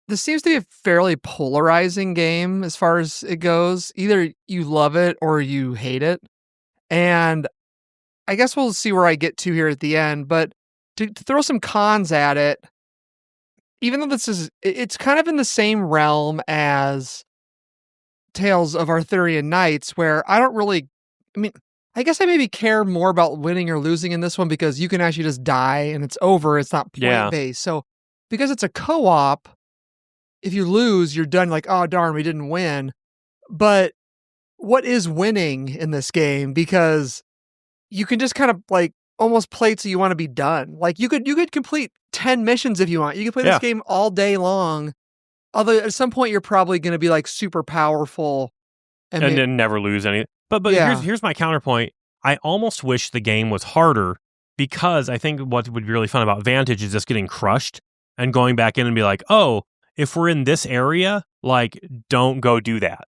this seems to be a fairly polarizing game as far as it goes. Either you love it or you hate it. And I guess we'll see where I get to here at the end. But to throw some cons at it, even though it's kind of in the same realm as Tales of Arthurian Knights, where I guess I maybe care more about winning or losing in this one because you can actually just die and it's over. It's not point-based. So because it's a co-op, if you lose, you're done. Like, oh, darn, we didn't win. But what is winning in this game? Because you can just kind of like almost play it so you want to be done. Like you could complete 10 missions if you want. You can play this game all day long. Although at some point you're probably going to be like super powerful. And then never lose any. But Yeah. here's my counterpoint. I almost wish the game was harder, because I think what would be really fun about Vantage is just getting crushed and going back in and be like, oh, if we're in this area, like, don't go do that.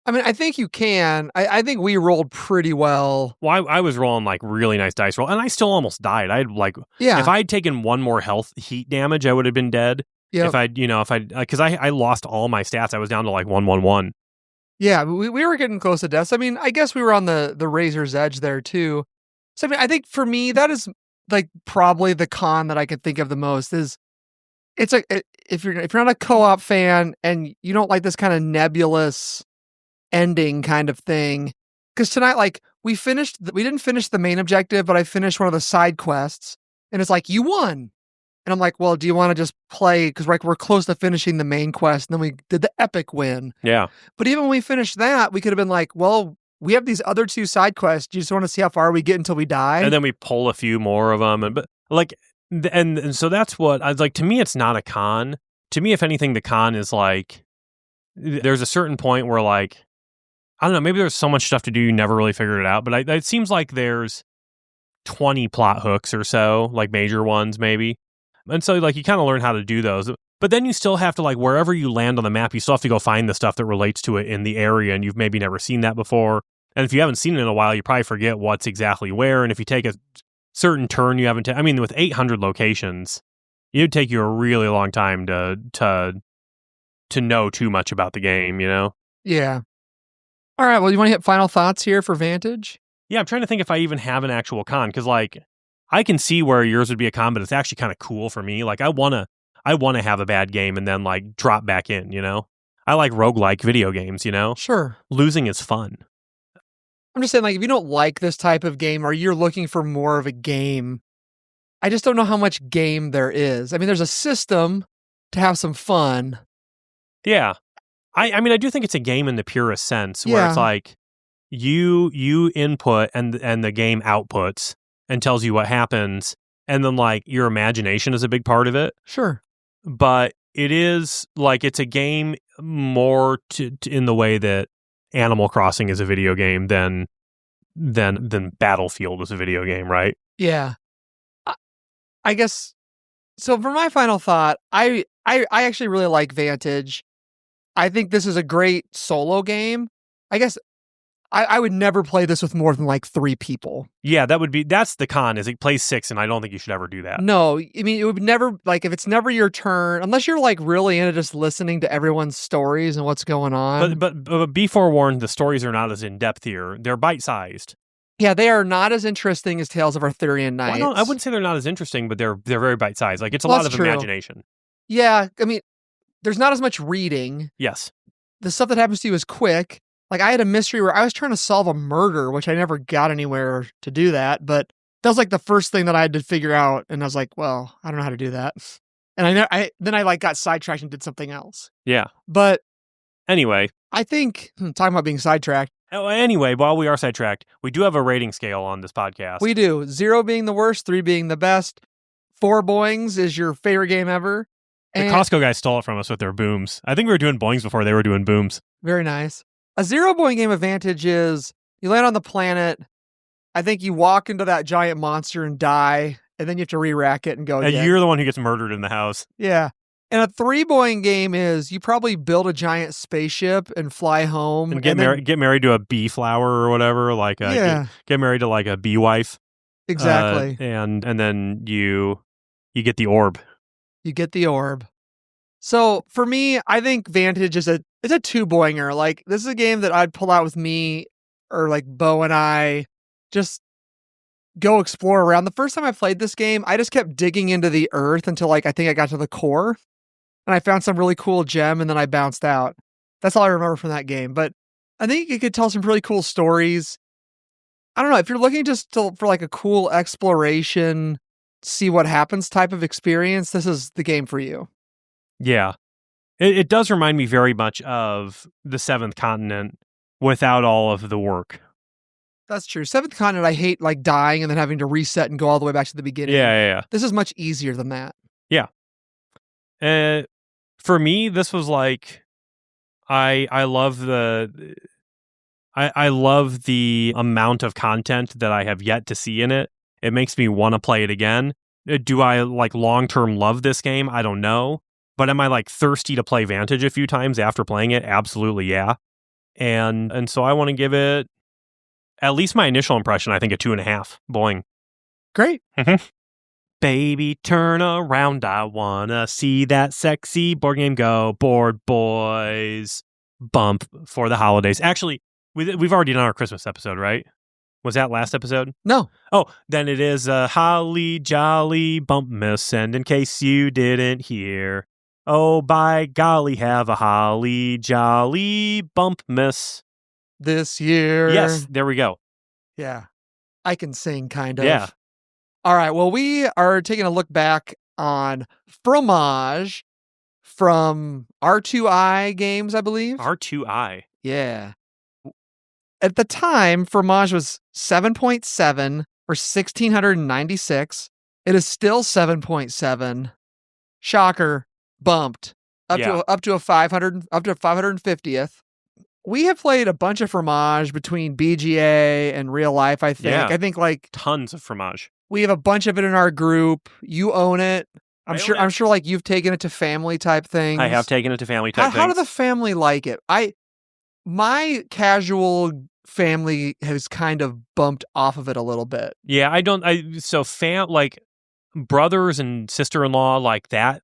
I mean, I think you can. I think we rolled pretty well. Well, I was rolling like really nice dice roll, and I still almost died. I'd like, Yeah. if I'd taken one more heat damage, I would have been dead. Yep. Because I lost all my stats. I was down to like 111. Yeah, we were getting close to death. So, I mean, I guess we were on the razor's edge there too. So I mean, I think for me, that is like probably the con that I can think of the most is if you're not a co-op fan and you don't like this kind of nebulous ending kind of thing. Because tonight, like we didn't finish the main objective, but I finished one of the side quests, and it's like you won. And I'm like, well, do you want to just play? Because like we're close to finishing the main quest, and then we did the epic win. Yeah. But even when we finished that, we could have been like, well, we have these other 2 side quests. Do you just want to see how far we get until we die? And then we pull a few more of them, and so that's what I was like. To me, it's not a con. To me, if anything, the con is like there's a certain point where like I don't know, maybe there's so much stuff to do you never really figured it out. But it seems like there's 20 plot hooks or so, like major ones maybe. And so, like, you kind of learn how to do those. But then you still have to, like, wherever you land on the map, you still have to go find the stuff that relates to it in the area, and you've maybe never seen that before. And if you haven't seen it in a while, you probably forget what's exactly where. And if you take a certain turn you haven't I mean, with 800 locations, it would take you a really long time to know too much about the game, you know? Yeah. All right, well, you want to hit final thoughts here for Vantage? Yeah, I'm trying to think if I even have an actual con, because, like, I can see where yours would be a con, but it's actually kind of cool for me. Like, I want to have a bad game and then, like, drop back in, you know? I like roguelike video games, you know? Sure. Losing is fun. I'm just saying, like, if you don't like this type of game or you're looking for more of a game, I just don't know how much game there is. I mean, there's a system to have some fun. Yeah. I mean, I do think it's a game in the purest sense, where it's like you input and the game outputs and tells you what happens, and then like your imagination is a big part of it. Sure. But it is like it's a game more in the way that Animal Crossing is a video game than Battlefield is a video game, right? Yeah. I guess so. For my final thought, I actually really like Vantage. I think this is a great solo game. I guess I would never play this with more than like 3 people. Yeah, that's the con, is it plays 6, and I don't think you should ever do that. No, I mean, it would never, like, if it's never your turn, unless you're like really into just listening to everyone's stories and what's going on. But be forewarned, the stories are not as in-depth here. They're bite-sized. Yeah, they are not as interesting as Tales of Arthurian Nights. Well, I wouldn't say they're not as interesting, but they're very bite-sized. Like, it's a lot of imagination. Yeah, I mean, there's not as much reading. Yes. The stuff that happens to you is quick. Like, I had a mystery where I was trying to solve a murder, which I never got anywhere to do that, but that was like the first thing that I had to figure out, and I was like, well, I don't know how to do that. And then I like got sidetracked and did something else. Yeah. But anyway, I think talking about being sidetracked. Anyway, while we are sidetracked, we do have a rating scale on this podcast. We do. 0 being the worst, 3 being the best. 4 boings is your favorite game ever. The Costco guys stole it from us with their booms. I think we were doing boings before they were doing booms. Very nice. A 0 boing game advantage is you land on the planet. I think you walk into that giant monster and die, and then you have to re-rack it and go again. You're the one who gets murdered in the house. Yeah. And a 3 boing game is you probably build a giant spaceship and fly home. And get married to a bee flower or whatever. Like get married to like a bee wife. Exactly. And then you get the orb. You get the orb. So for me, I think Vantage is it's a 2 boinger. Like, this is a game that I'd pull out with me or like Bo and I just go explore around. The first time I played this game, I just kept digging into the earth until like I think I got to the core, and I found some really cool gem, and then I bounced out. That's all I remember from that game. But I think it could tell some really cool stories. I don't know, if you're looking just for like a cool exploration, see what happens type of experience, this is the game for you. Yeah. It does remind me very much of the Seventh Continent without all of the work. That's true. Seventh Continent, I hate like dying and then having to reset and go all the way back to the beginning. Yeah. This is much easier than that. Yeah. For me, this was like, I love I love the amount of content that I have yet to see in it. It makes me want to play it again. Do I like long-term love this game? I don't know. But am I like thirsty to play Vantage a few times after playing it? Absolutely, yeah. And so I want to give it at least my initial impression, I think a 2.5. Boing. Great. Baby, turn around. I want to see that sexy board game go. Board boys. Bump for the holidays. Actually, we've already done our Christmas episode, right? Was that last episode? No. Oh, then it is a holly jolly bump miss. And in case you didn't hear, oh, by golly, have a holly jolly bump miss. This year. Yes, there we go. Yeah. I can sing, kind of. Yeah. All right. Well, we are taking a look back on Fromage from R2i Games, I believe. R2i. Yeah. At the time, Fromage was 7.7 for 1,696. It is still 7.7. Shocker. Bumped up to a 550th. We have played a bunch of Fromage between BGA and real life, I think. Yeah. I think like Tons of Fromage. we have a bunch of it in our group. You own it. I'm I own I'm it. sure like you've taken it to family type things. I have taken it to family type How do things. the family like it? My casual family has kind of bumped off of it a little bit. Yeah, like brothers and sister-in-law, like that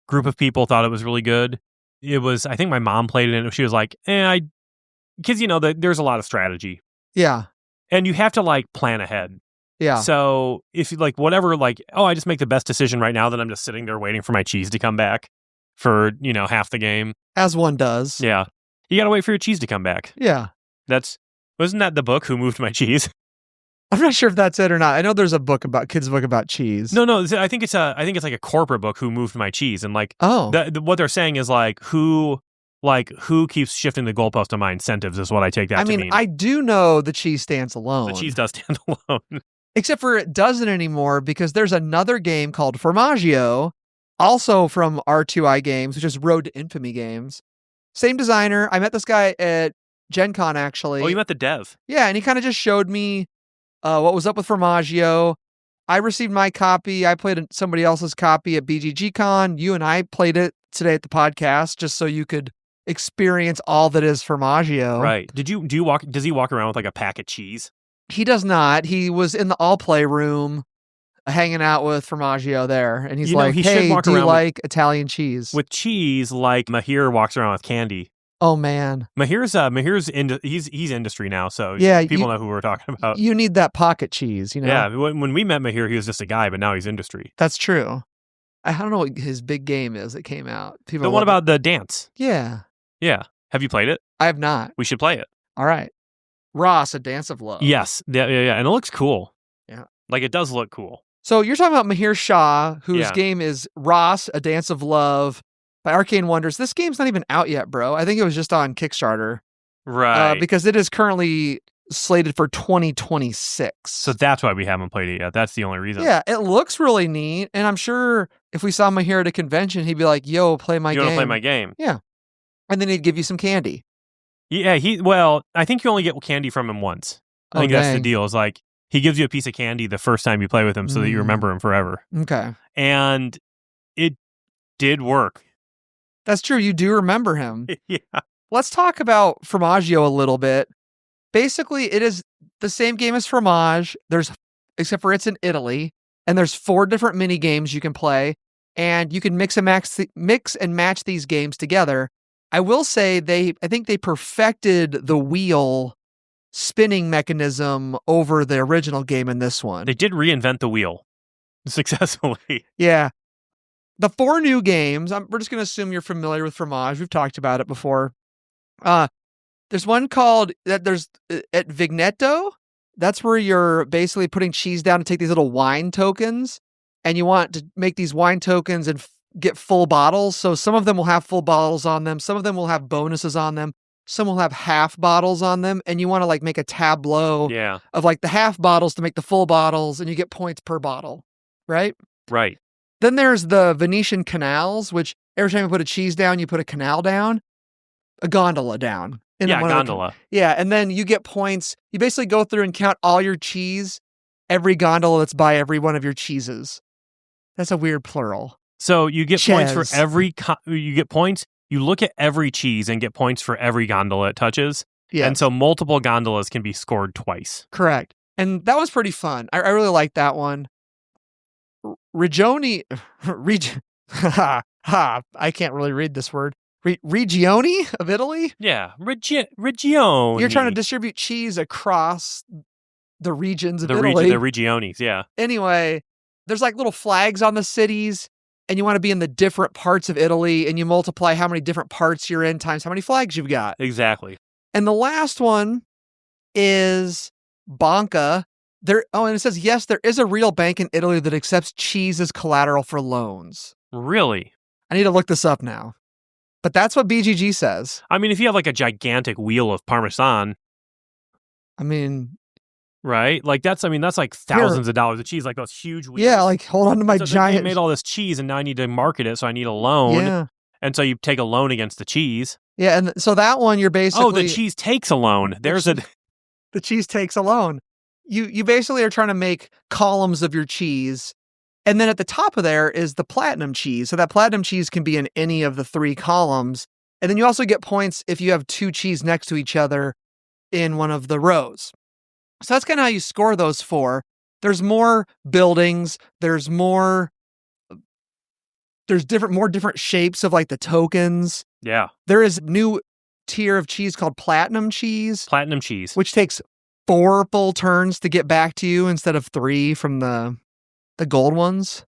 group of people thought it was really good. It was, I think my mom played it and she was like, because there's a lot of strategy Yeah. and you have to like plan ahead. Yeah. So if you like whatever, like, I just make the best decision right now, then I'm just sitting there waiting for my cheese to come back for, half the game. As one does. Yeah. You got to wait for your cheese to come back. Yeah. Wasn't that the book, Who Moved My Cheese? I'm not sure if that's it or not. I know there's a kids book about cheese. No, I think it's like a corporate book, Who Moved My Cheese, and like what they're saying is who keeps shifting the goalpost on my incentives is what I take that to mean. I do know the cheese stands alone. The cheese does stand alone. Except for it doesn't anymore because there's another game called Fromaggio, also from R2i Games, which is Road to Infamy Games. Same designer. I met this guy at Gen Con, actually. Oh, you met the dev? Yeah, and he kind of just showed me what was up with Fromaggio. I received my copy. I played somebody else's copy at BGG Con. You and I played it today at the podcast just so you could experience all that is Fromaggio. Right. Does he walk around with like a pack of cheese? He does not. He was in the all play room hanging out with Fromaggio there. And he's like, hey, do you like Italian cheese? With cheese, like Mahir walks around with candy. Oh, man. Mahir's he's industry now, so people know who we're talking about. You need that pocket cheese, Yeah, when we met Mahir, he was just a guy, but now he's industry. That's true. I don't know what his big game is that came out. The one about the dance. Yeah. Yeah. Have you played it? I have not. We should play it. All right. Ross, A Dance of Love. Yes. Yeah. And it looks cool. Yeah. Like, it does look cool. So you're talking about Mahir Shah, whose game is Ross, A Dance of Love by Arcane Wonders. This game's not even out yet, bro. I think it was just on Kickstarter. Right. Because it is currently slated for 2026. So that's why we haven't played it yet. That's the only reason. Yeah, it looks really neat. And I'm sure if we saw Mahir at a convention, he'd be like, yo, play my game. You want to play my game? Yeah. And then he'd give you some candy. Yeah, I think you only get candy from him once. I think that's the deal. Is like, he gives you a piece of candy the first time you play with him so that you remember him forever. Okay. And it did work. That's true. You do remember him. Yeah. Let's talk about Fromaggio a little bit. Basically, it is the same game as Fromage. Except for it's in Italy, and there's 4 different mini games you can play, and you can mix and match these games together. I will say I think they perfected the wheel spinning mechanism over the original game in this one. They did reinvent the wheel successfully. Yeah. The 4 new games, we're just going to assume you're familiar with Fromage. We've talked about it before. There's one called, there's at Vigneto. That's where you're basically putting cheese down to take these little wine tokens, and you want to make these wine tokens and get full bottles. So some of them will have full bottles on them. Some of them will have bonuses on them. Some will have half bottles on them, and you want to like make a tableau of like the half bottles to make the full bottles, and you get points per bottle, right? Right. Then there's the Venetian canals, which every time you put a cheese down, you put a canal down, a gondola down. in Yeah, one of the- gondola. yeah, and then you get points. You basically go through and count all your cheese, every gondola that's by every one of your cheeses. That's a weird plural. So you get points for Ches. every. You get points. You look at every cheese and get points for every gondola it touches. Yes. And so multiple gondolas can be scored twice. Correct. And that was pretty fun. I really liked that one. Regioni, I can't really read this word. Regioni of Italy? Yeah, region. You're trying to distribute cheese across the regions of the Italy. the regionis, yeah. Anyway, there's like little flags on the cities, and you want to be in the different parts of Italy, and you multiply how many different parts you're in times how many flags you've got. Exactly. And the last one is Banca. And it says, yes, there is a real bank in Italy that accepts cheese as collateral for loans. Really? I need to look this up now. But that's what BGG says. I mean, if you have like a gigantic wheel of Parmesan, I mean, right? Like that's like thousands of dollars of cheese, like those huge wheels. yeah, like hold on to my so giant. They made all this cheese, and now I need to market it, so I need a loan. Yeah. And so you take a loan against the cheese. Yeah, and so that one you're basically. Oh, the cheese takes a loan. The cheese takes a loan. You basically are trying to make columns of your cheese. And then at the top of there is the platinum cheese. So that platinum cheese can be in any of the 3 columns. And then you also get points if you have 2 cheese next to each other in one of the rows. So that's kind of how you score those 4. There's more buildings. There's more different shapes of like the tokens. Yeah. There is a new tier of cheese called platinum cheese. Platinum cheese. Which takes 4 full turns to get back to you instead of 3 from the gold ones.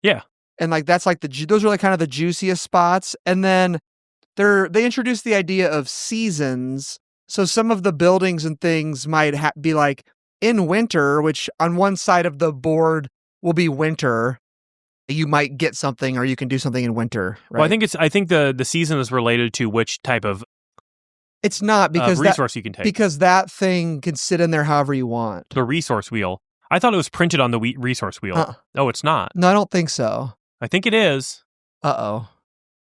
Yeah. And like that's like those are like kind of the juiciest spots. And then they introduced the idea of seasons. So some of the buildings and things might be like in winter, which on one side of the board will be winter. You might get something or you can do something in winter. Right? Well, I think the season is related to which type of it's not because resource you can take. Because that thing can sit in there however you want. The resource wheel. I thought it was printed on the resource wheel. Oh, it's not. No, I don't think so. I think it is. Uh-oh.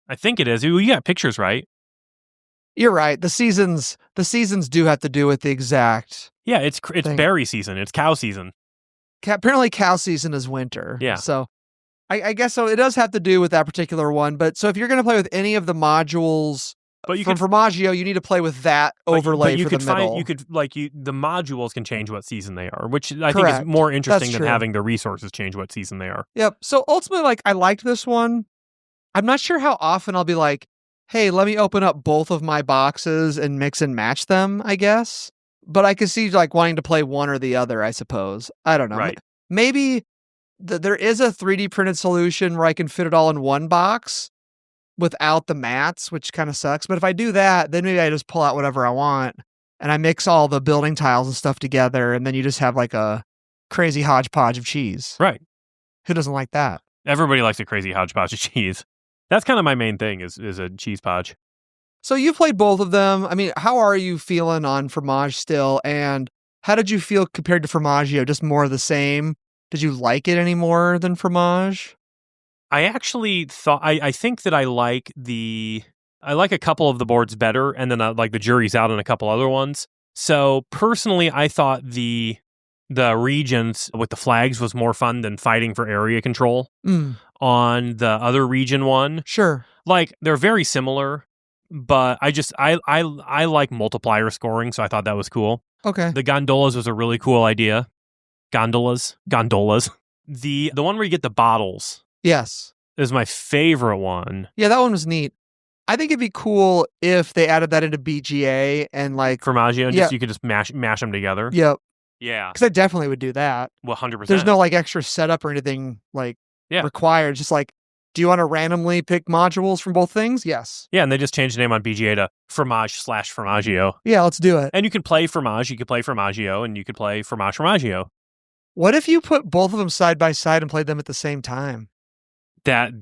I think it is. You got pictures, right? You're right. The seasons do have to do with the exact. Yeah, it's thing. berry season. It's cow season. Apparently cow season is winter. Yeah. So I guess so. It does have to do with that particular one. But so if you're going to play with any of the modules from Fromaggio, you need to play with that overlay for the middle. The modules can change what season they are, which I think is more interesting than having the resources change what season they are. Yep. So ultimately, like, I liked this one. I'm not sure how often I'll be like, hey, let me open up both of my boxes and mix and match them, I guess. But I could see like wanting to play one or the other, I suppose. I don't know. Right. Maybe there is a 3D printed solution where I can fit it all in one box without the mats, which kind of sucks. But if I do that, then maybe I just pull out whatever I want and I mix all the building tiles and stuff together. And then you just have like a crazy hodgepodge of cheese. Right. Who doesn't like that? Everybody likes a crazy hodgepodge of cheese. That's kind of my main thing is a cheese podge. So you've played both of them. I mean, how are you feeling on Fromage still? And how did you feel compared to Fromaggio? Just more of the same? Did you like it any more than Fromage? I actually thought I think that I like a couple of the boards better, and then like the jury's out on a couple other ones. So personally, I thought the regions with the flags was more fun than fighting for area control on the other region one. Sure, like they're very similar, but I like multiplier scoring, so I thought that was cool. Okay, the gondolas was a really cool idea. Gondolas. The one where you get the bottles. Yes. Is my favorite one. Yeah, that one was neat. I think it'd be cool if they added that into BGA and like Fromaggio, you could just mash them together. Yep. Yeah. Because I definitely would do that. Well, 100%. There's no like extra setup or anything like required. Just like, do you want to randomly pick modules from both things? Yes. Yeah, and they just changed the name on BGA to Fromage/Fromaggio. Yeah, let's do it. And you can play Fromage, you could play Fromaggio, and you could play Fromaggio. What if you put both of them side by side and played them at the same time? That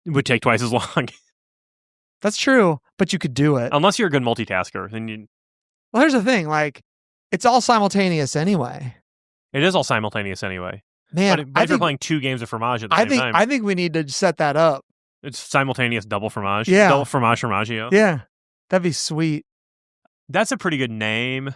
would take twice as long. That's true, but you could do it. Unless you're a good multitasker. Then Well, here's the thing. Like, it's all simultaneous anyway. It is all simultaneous anyway. Man, but if you're playing 2 games of Fromage at the same time. I think we need to set that up. It's simultaneous double Fromage. Yeah. Double Fromage, Fromaggio. Yeah. That'd be sweet. That's a pretty good name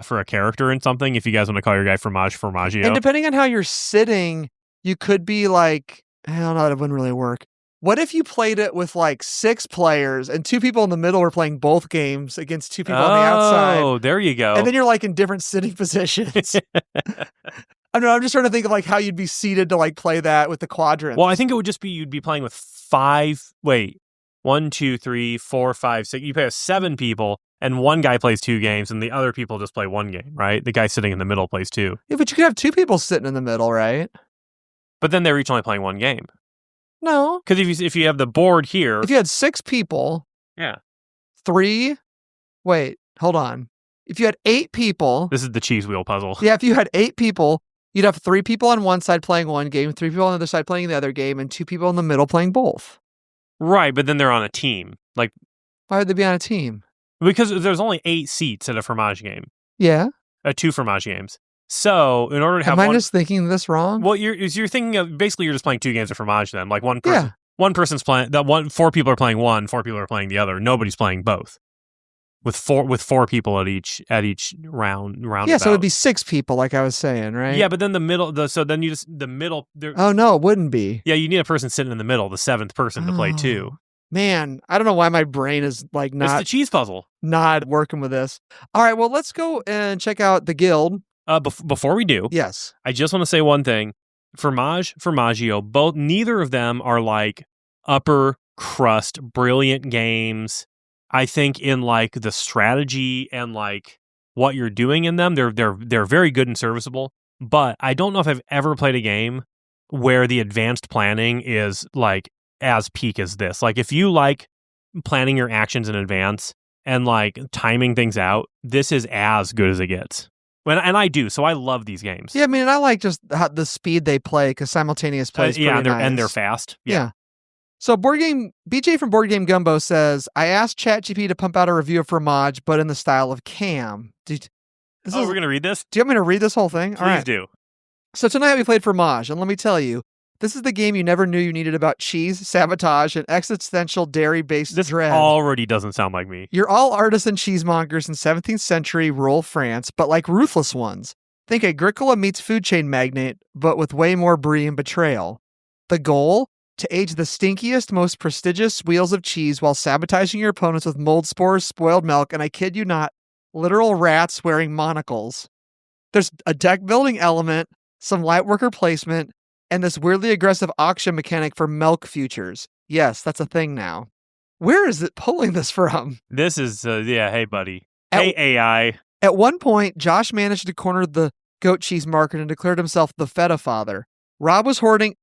for a character in something. If you guys want to call your guy Fromage, Fromaggio. And depending on how you're sitting, you could be like, I don't know, that wouldn't really work. What if you played it with like 6 players and 2 people in the middle were playing both games against 2 people on the outside? Oh, there you go. And then you're like in different sitting positions. I don't know, I'm just trying to think of like how you'd be seated to like play that with the quadrants. Well, I think it would just be you'd be playing with 1, 2, 3, 4, 5, 6. You play with 7 people, and one guy plays 2 games, and the other people just play 1 game, right? The guy sitting in the middle plays 2. Yeah, but you could have 2 people sitting in the middle, right? But then they're each only playing 1 game. No. Because if you have the board here... If you had 6 people... Yeah. 3... Wait, hold on. If you had 8 people... This is the cheese wheel puzzle. Yeah, if you had 8 people, you'd have 3 people on one side playing 1 game, 3 people on the other side playing the other game, and 2 people in the middle playing both. Right, but then they're on a team. Like, why would they be on a team? Because there's only 8 seats at a Fromage game. Yeah. 2 Fromage games. So, in order to have Am I just thinking this wrong? Well, you're thinking of, basically you're just playing 2 games of Fromage then. Like one person, one person's playing, 4 people are playing one, 4 people are playing the other. Nobody's playing both. With 4 people at each round. Yeah, so it'd be 6 people, like I was saying, right? Yeah, but then the middle, the middle. Oh, no, it wouldn't be. Yeah, you need a person sitting in the middle, the 7th person to play 2. Man, I don't know why my brain is like not... It's the cheese puzzle. Not working with this. All right, well, let's go and check out the guild. Before we do, yes, I just want to say one thing. Fromage, Fromaggio, neither of them are like upper crust, brilliant games. I think in like the strategy and like what you're doing in them, they're very good and serviceable. But I don't know if I've ever played a game where the advanced planning is like as peak as this. Like if you like planning your actions in advance and like timing things out, this is as good as it gets. And I do, so I love these games. Yeah, I mean, I like just the speed they play because simultaneous play is pretty nice. And they're fast. Yeah. So BJ from Board Game Gumbo says, I asked ChatGPT to pump out a review of Fromage, but in the style of Cam. We're going to read this? Do you want me to read this whole thing? Please do. So tonight we played Fromage, and let me tell you, this is the game you never knew you needed about cheese, sabotage, and existential dairy-based dread. This already doesn't sound like me. You're all artisan cheesemongers in 17th century rural France, but like ruthless ones. Think Agricola meets food chain magnate, but with way more brie and betrayal. The goal? To age the stinkiest, most prestigious wheels of cheese while sabotaging your opponents with mold spores, spoiled milk, and I kid you not, literal rats wearing monocles. There's a deck building element, some light worker placement, and this weirdly aggressive auction mechanic for milk futures. Yes, that's a thing now. Where is it pulling this from? This is, hey, buddy. Hey, AI. At one point, Josh managed to corner the goat cheese market and declared himself the feta father. Rob was hoarding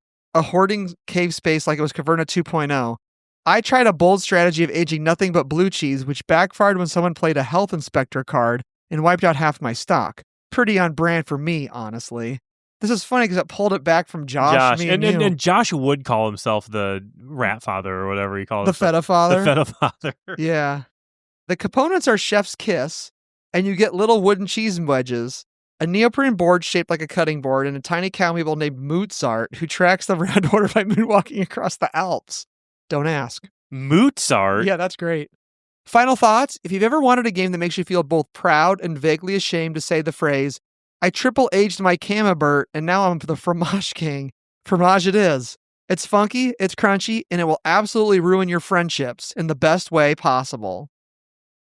cave space like it was Caverna 2.0. I tried a bold strategy of aging nothing but blue cheese, which backfired when someone played a health inspector card and wiped out half my stock. Pretty on brand for me, honestly. This is funny because it pulled it back from Josh. And Josh would call himself the rat father or whatever he calls the feta father. The feta father. Yeah. The components are chef's kiss, and you get little wooden cheese wedges, a neoprene board shaped like a cutting board, and a tiny cow meeple named Mozart who tracks the round order by moonwalking across the Alps. Don't ask. Mozart? Yeah, that's great. Final thoughts. If you've ever wanted a game that makes you feel both proud and vaguely ashamed to say the phrase, I triple aged my Camembert and now I'm the Fromage King. Fromage it is. It's funky, it's crunchy, and it will absolutely ruin your friendships in the best way possible.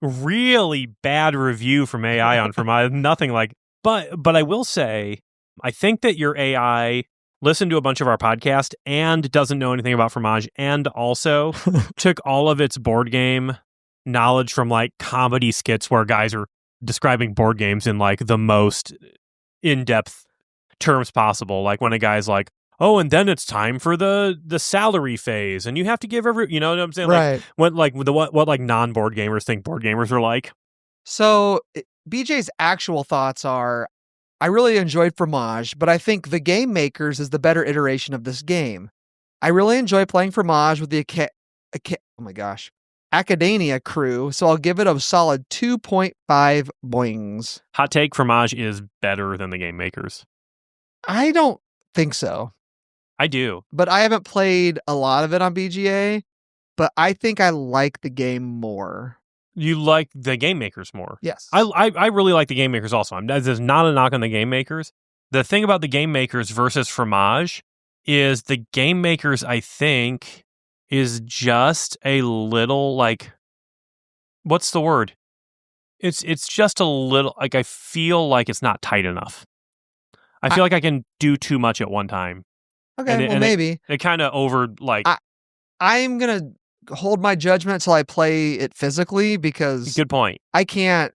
Really bad review from AI on Fromage. Nothing like... But I will say, I think that your AI listened to a bunch of our podcast and doesn't know anything about Fromage and also took all of its board game knowledge from like comedy skits where guys are describing board games in like the most in-depth terms possible. Like when a guy's like, oh, and then it's time for the salary phase and you have to give you know what I'm saying? Right. What like non-board gamers think board gamers are like. So BJ's actual thoughts are, I really enjoyed Fromage, but I think The Game Makers is the better iteration of this game. I really enjoy playing Fromage with the Academia crew, so I'll give it a solid 2.5 boings. Hot take, Fromage is better than The Game Makers. I don't think so. I do. But I haven't played a lot of it on BGA, but I think I like the game more. You like the game makers more. Yes. I really like the game makers also. There's not a knock on the game makers. The thing about the game makers versus Fromage is the game makers, I think, is just a little like, what's the word? It's just a little like, I feel like it's not tight enough. I feel like I can do too much at one time. Okay, maybe. It kind of over like. I'm going to hold my judgment until I play it physically because Good point. I can't.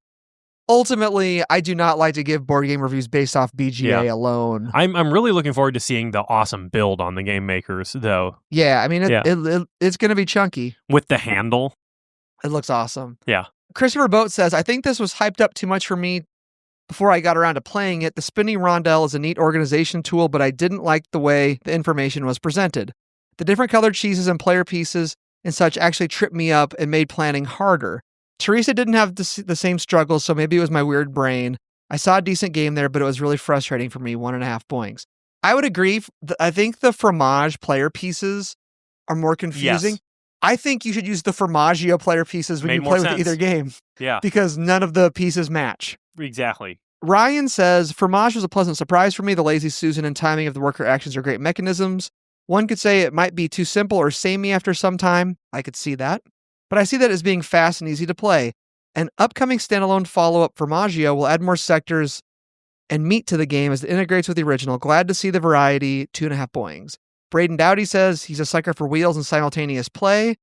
Ultimately, I do not like to give board game reviews based off BGA alone. I'm really looking forward to seeing the awesome build on the game makers, though. Yeah, I mean, it's going to be chunky. With the handle. It looks awesome. Yeah. Christopher Boat says, I think this was hyped up too much for me before I got around to playing it. The spinning rondelle is a neat organization tool, but I didn't like the way the information was presented. The different colored cheeses and player pieces and such actually tripped me up and made planning harder. Teresa didn't have the same struggles, so maybe it was my weird brain. I saw a decent game there, but it was really frustrating for me, 1.5 points. I would agree. I think the Fromage player pieces are more confusing. Yes. I think you should use the Fromaggio player pieces when you play with either game. Yeah. Because none of the pieces match. Exactly. Ryan says, Fromage was a pleasant surprise for me. The lazy Susan and timing of the worker actions are great mechanisms. One could say it might be too simple or samey after some time. I could see that. But I see that as being fast and easy to play. An upcoming standalone follow-up, Fromaggio, will add more sectors and meat to the game as it integrates with the original. Glad to see the variety, 2.5 boings. Braden Dowdy says he's a sucker for wheels and simultaneous play.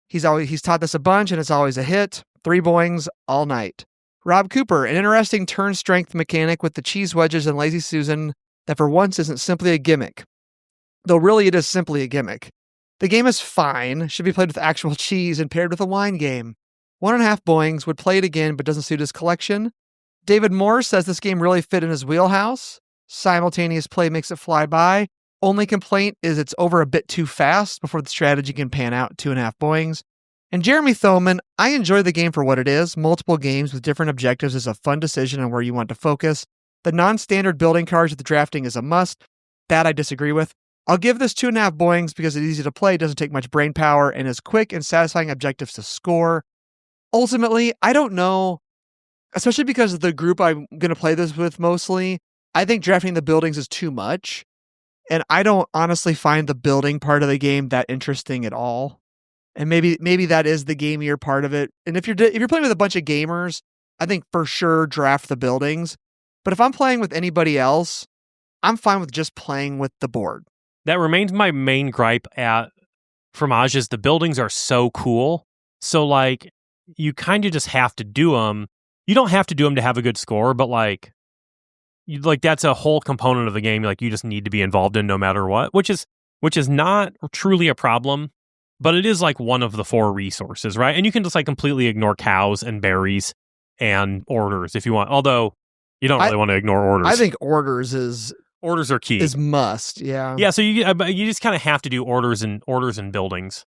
He's taught this a bunch and it's always a hit. 3 boings all night. Rob Cooper, an interesting turn strength mechanic with the cheese wedges and lazy Susan that for once isn't simply a gimmick. Though really it is simply a gimmick. The game is fine, should be played with actual cheese and paired with a wine game. 1.5 boings, would play it again but doesn't suit his collection. David Moore says this game really fit in his wheelhouse. Simultaneous play makes it fly by. Only complaint is it's over a bit too fast before the strategy can pan out, 2.5 boings. And Jeremy Thoman, I enjoy the game for what it is. Multiple games with different objectives is a fun decision on where you want to focus. The non-standard building cards with the drafting is a must. That I disagree with. I'll give this 2.5 boings because it's easy to play, doesn't take much brain power, and is quick and satisfying objectives to score. Ultimately, I don't know, especially because of the group I'm going to play this with mostly, I think drafting the buildings is too much. And I don't honestly find the building part of the game that interesting at all. And maybe that is the gamier part of it. And if you're playing with a bunch of gamers, I think for sure draft the buildings. But if I'm playing with anybody else, I'm fine with just playing with the board. That remains my main gripe at Fromage is the buildings are so cool. So like you kind of just have to do them. You don't have to do them to have a good score, but like that's a whole component of the game. Like you just need to be involved in no matter what, which is not truly a problem, but it is like one of the 4 resources, right? And you can just like completely ignore cows and berries and orders if you want. Although you don't really want to ignore orders. I think orders are key. Is must, yeah. Yeah, so you just kind of have to do orders and buildings.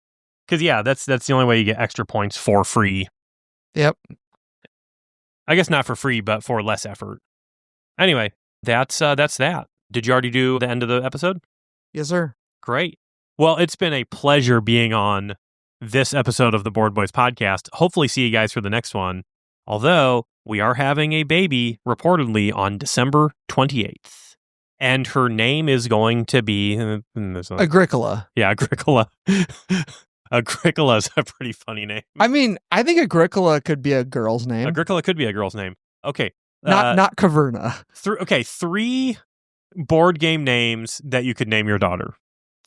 Cuz yeah, that's the only way you get extra points for free. Yep. I guess not for free, but for less effort. Anyway, that's that. Did you already do the end of the episode? Yes, sir. Great. Well, it's been a pleasure being on this episode of the Board Boys podcast. Hopefully see you guys for the next one. Although we are having a baby reportedly on December 28th. And her name is going to be Agricola. Yeah, Agricola. Agricola is a pretty funny name. I mean, I think Agricola could be a girl's name. Agricola could be a girl's name. Okay. Not Caverna. 3 board game names that you could name your daughter.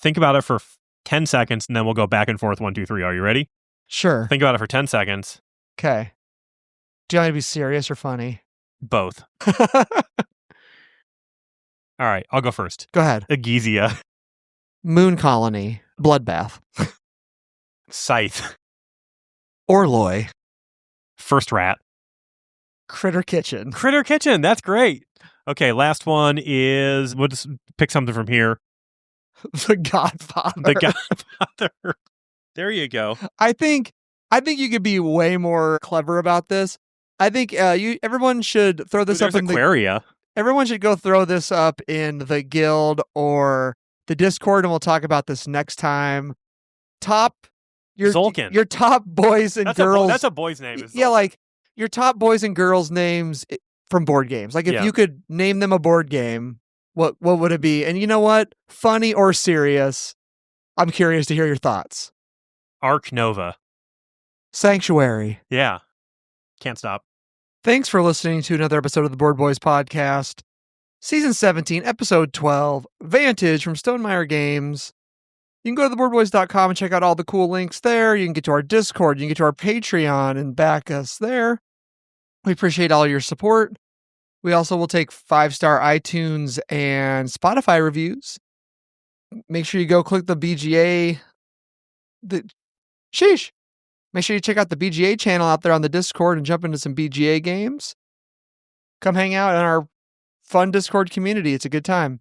Think about it for 10 seconds, and then we'll go back and forth. 1, 2, 3. Are you ready? Sure. Think about it for 10 seconds. Okay. Do you want me to be serious or funny? Both. All right, I'll go first. Go ahead. Agizia. Moon Colony. Bloodbath. Scythe. Orloy. First Rat. Critter Kitchen. Critter Kitchen. That's great. Okay, last one is, we'll just pick something from here. The Godfather. The Godfather. There you go. I think you could be way more clever about this. I think everyone should throw this up in Aquaria. Everyone should go throw this up in the guild or the Discord, and we'll talk about this next time. Zolkin. Your top boys and girls. That's a boy's name. Yeah, like your top boys and girls names from board games. Like if you could name them a board game, what would it be? And you know what? Funny or serious? I'm curious to hear your thoughts. Arc Nova. Sanctuary. Yeah. Can't stop. Thanks for listening to another episode of the Board Boys podcast. Season 17, episode 12, Vantage from Stonemaier Games. You can go to theboardboys.com and check out all the cool links there. You can get to our Discord, you can get to our Patreon and back us there. We appreciate all your support. We also will take 5-star iTunes and Spotify reviews. Make sure you go click the BGA. Make sure you check out the BGA channel out there on the Discord and jump into some BGA games. Come hang out in our fun Discord community. It's a good time.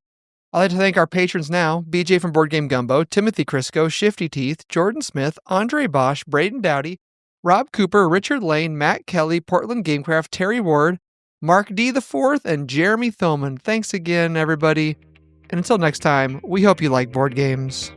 I'd like to thank our patrons now: BJ from Board Game Gumbo, Timothy Crisco, Shifty Teeth, Jordan Smith, Andre Bosch, Braden Dowdy, Rob Cooper, Richard Lane, Matt Kelly, Portland Gamecraft, Terry Ward, Mark D. the Fourth, and Jeremy Thoman. Thanks again, everybody. And until next time, we hope you like board games.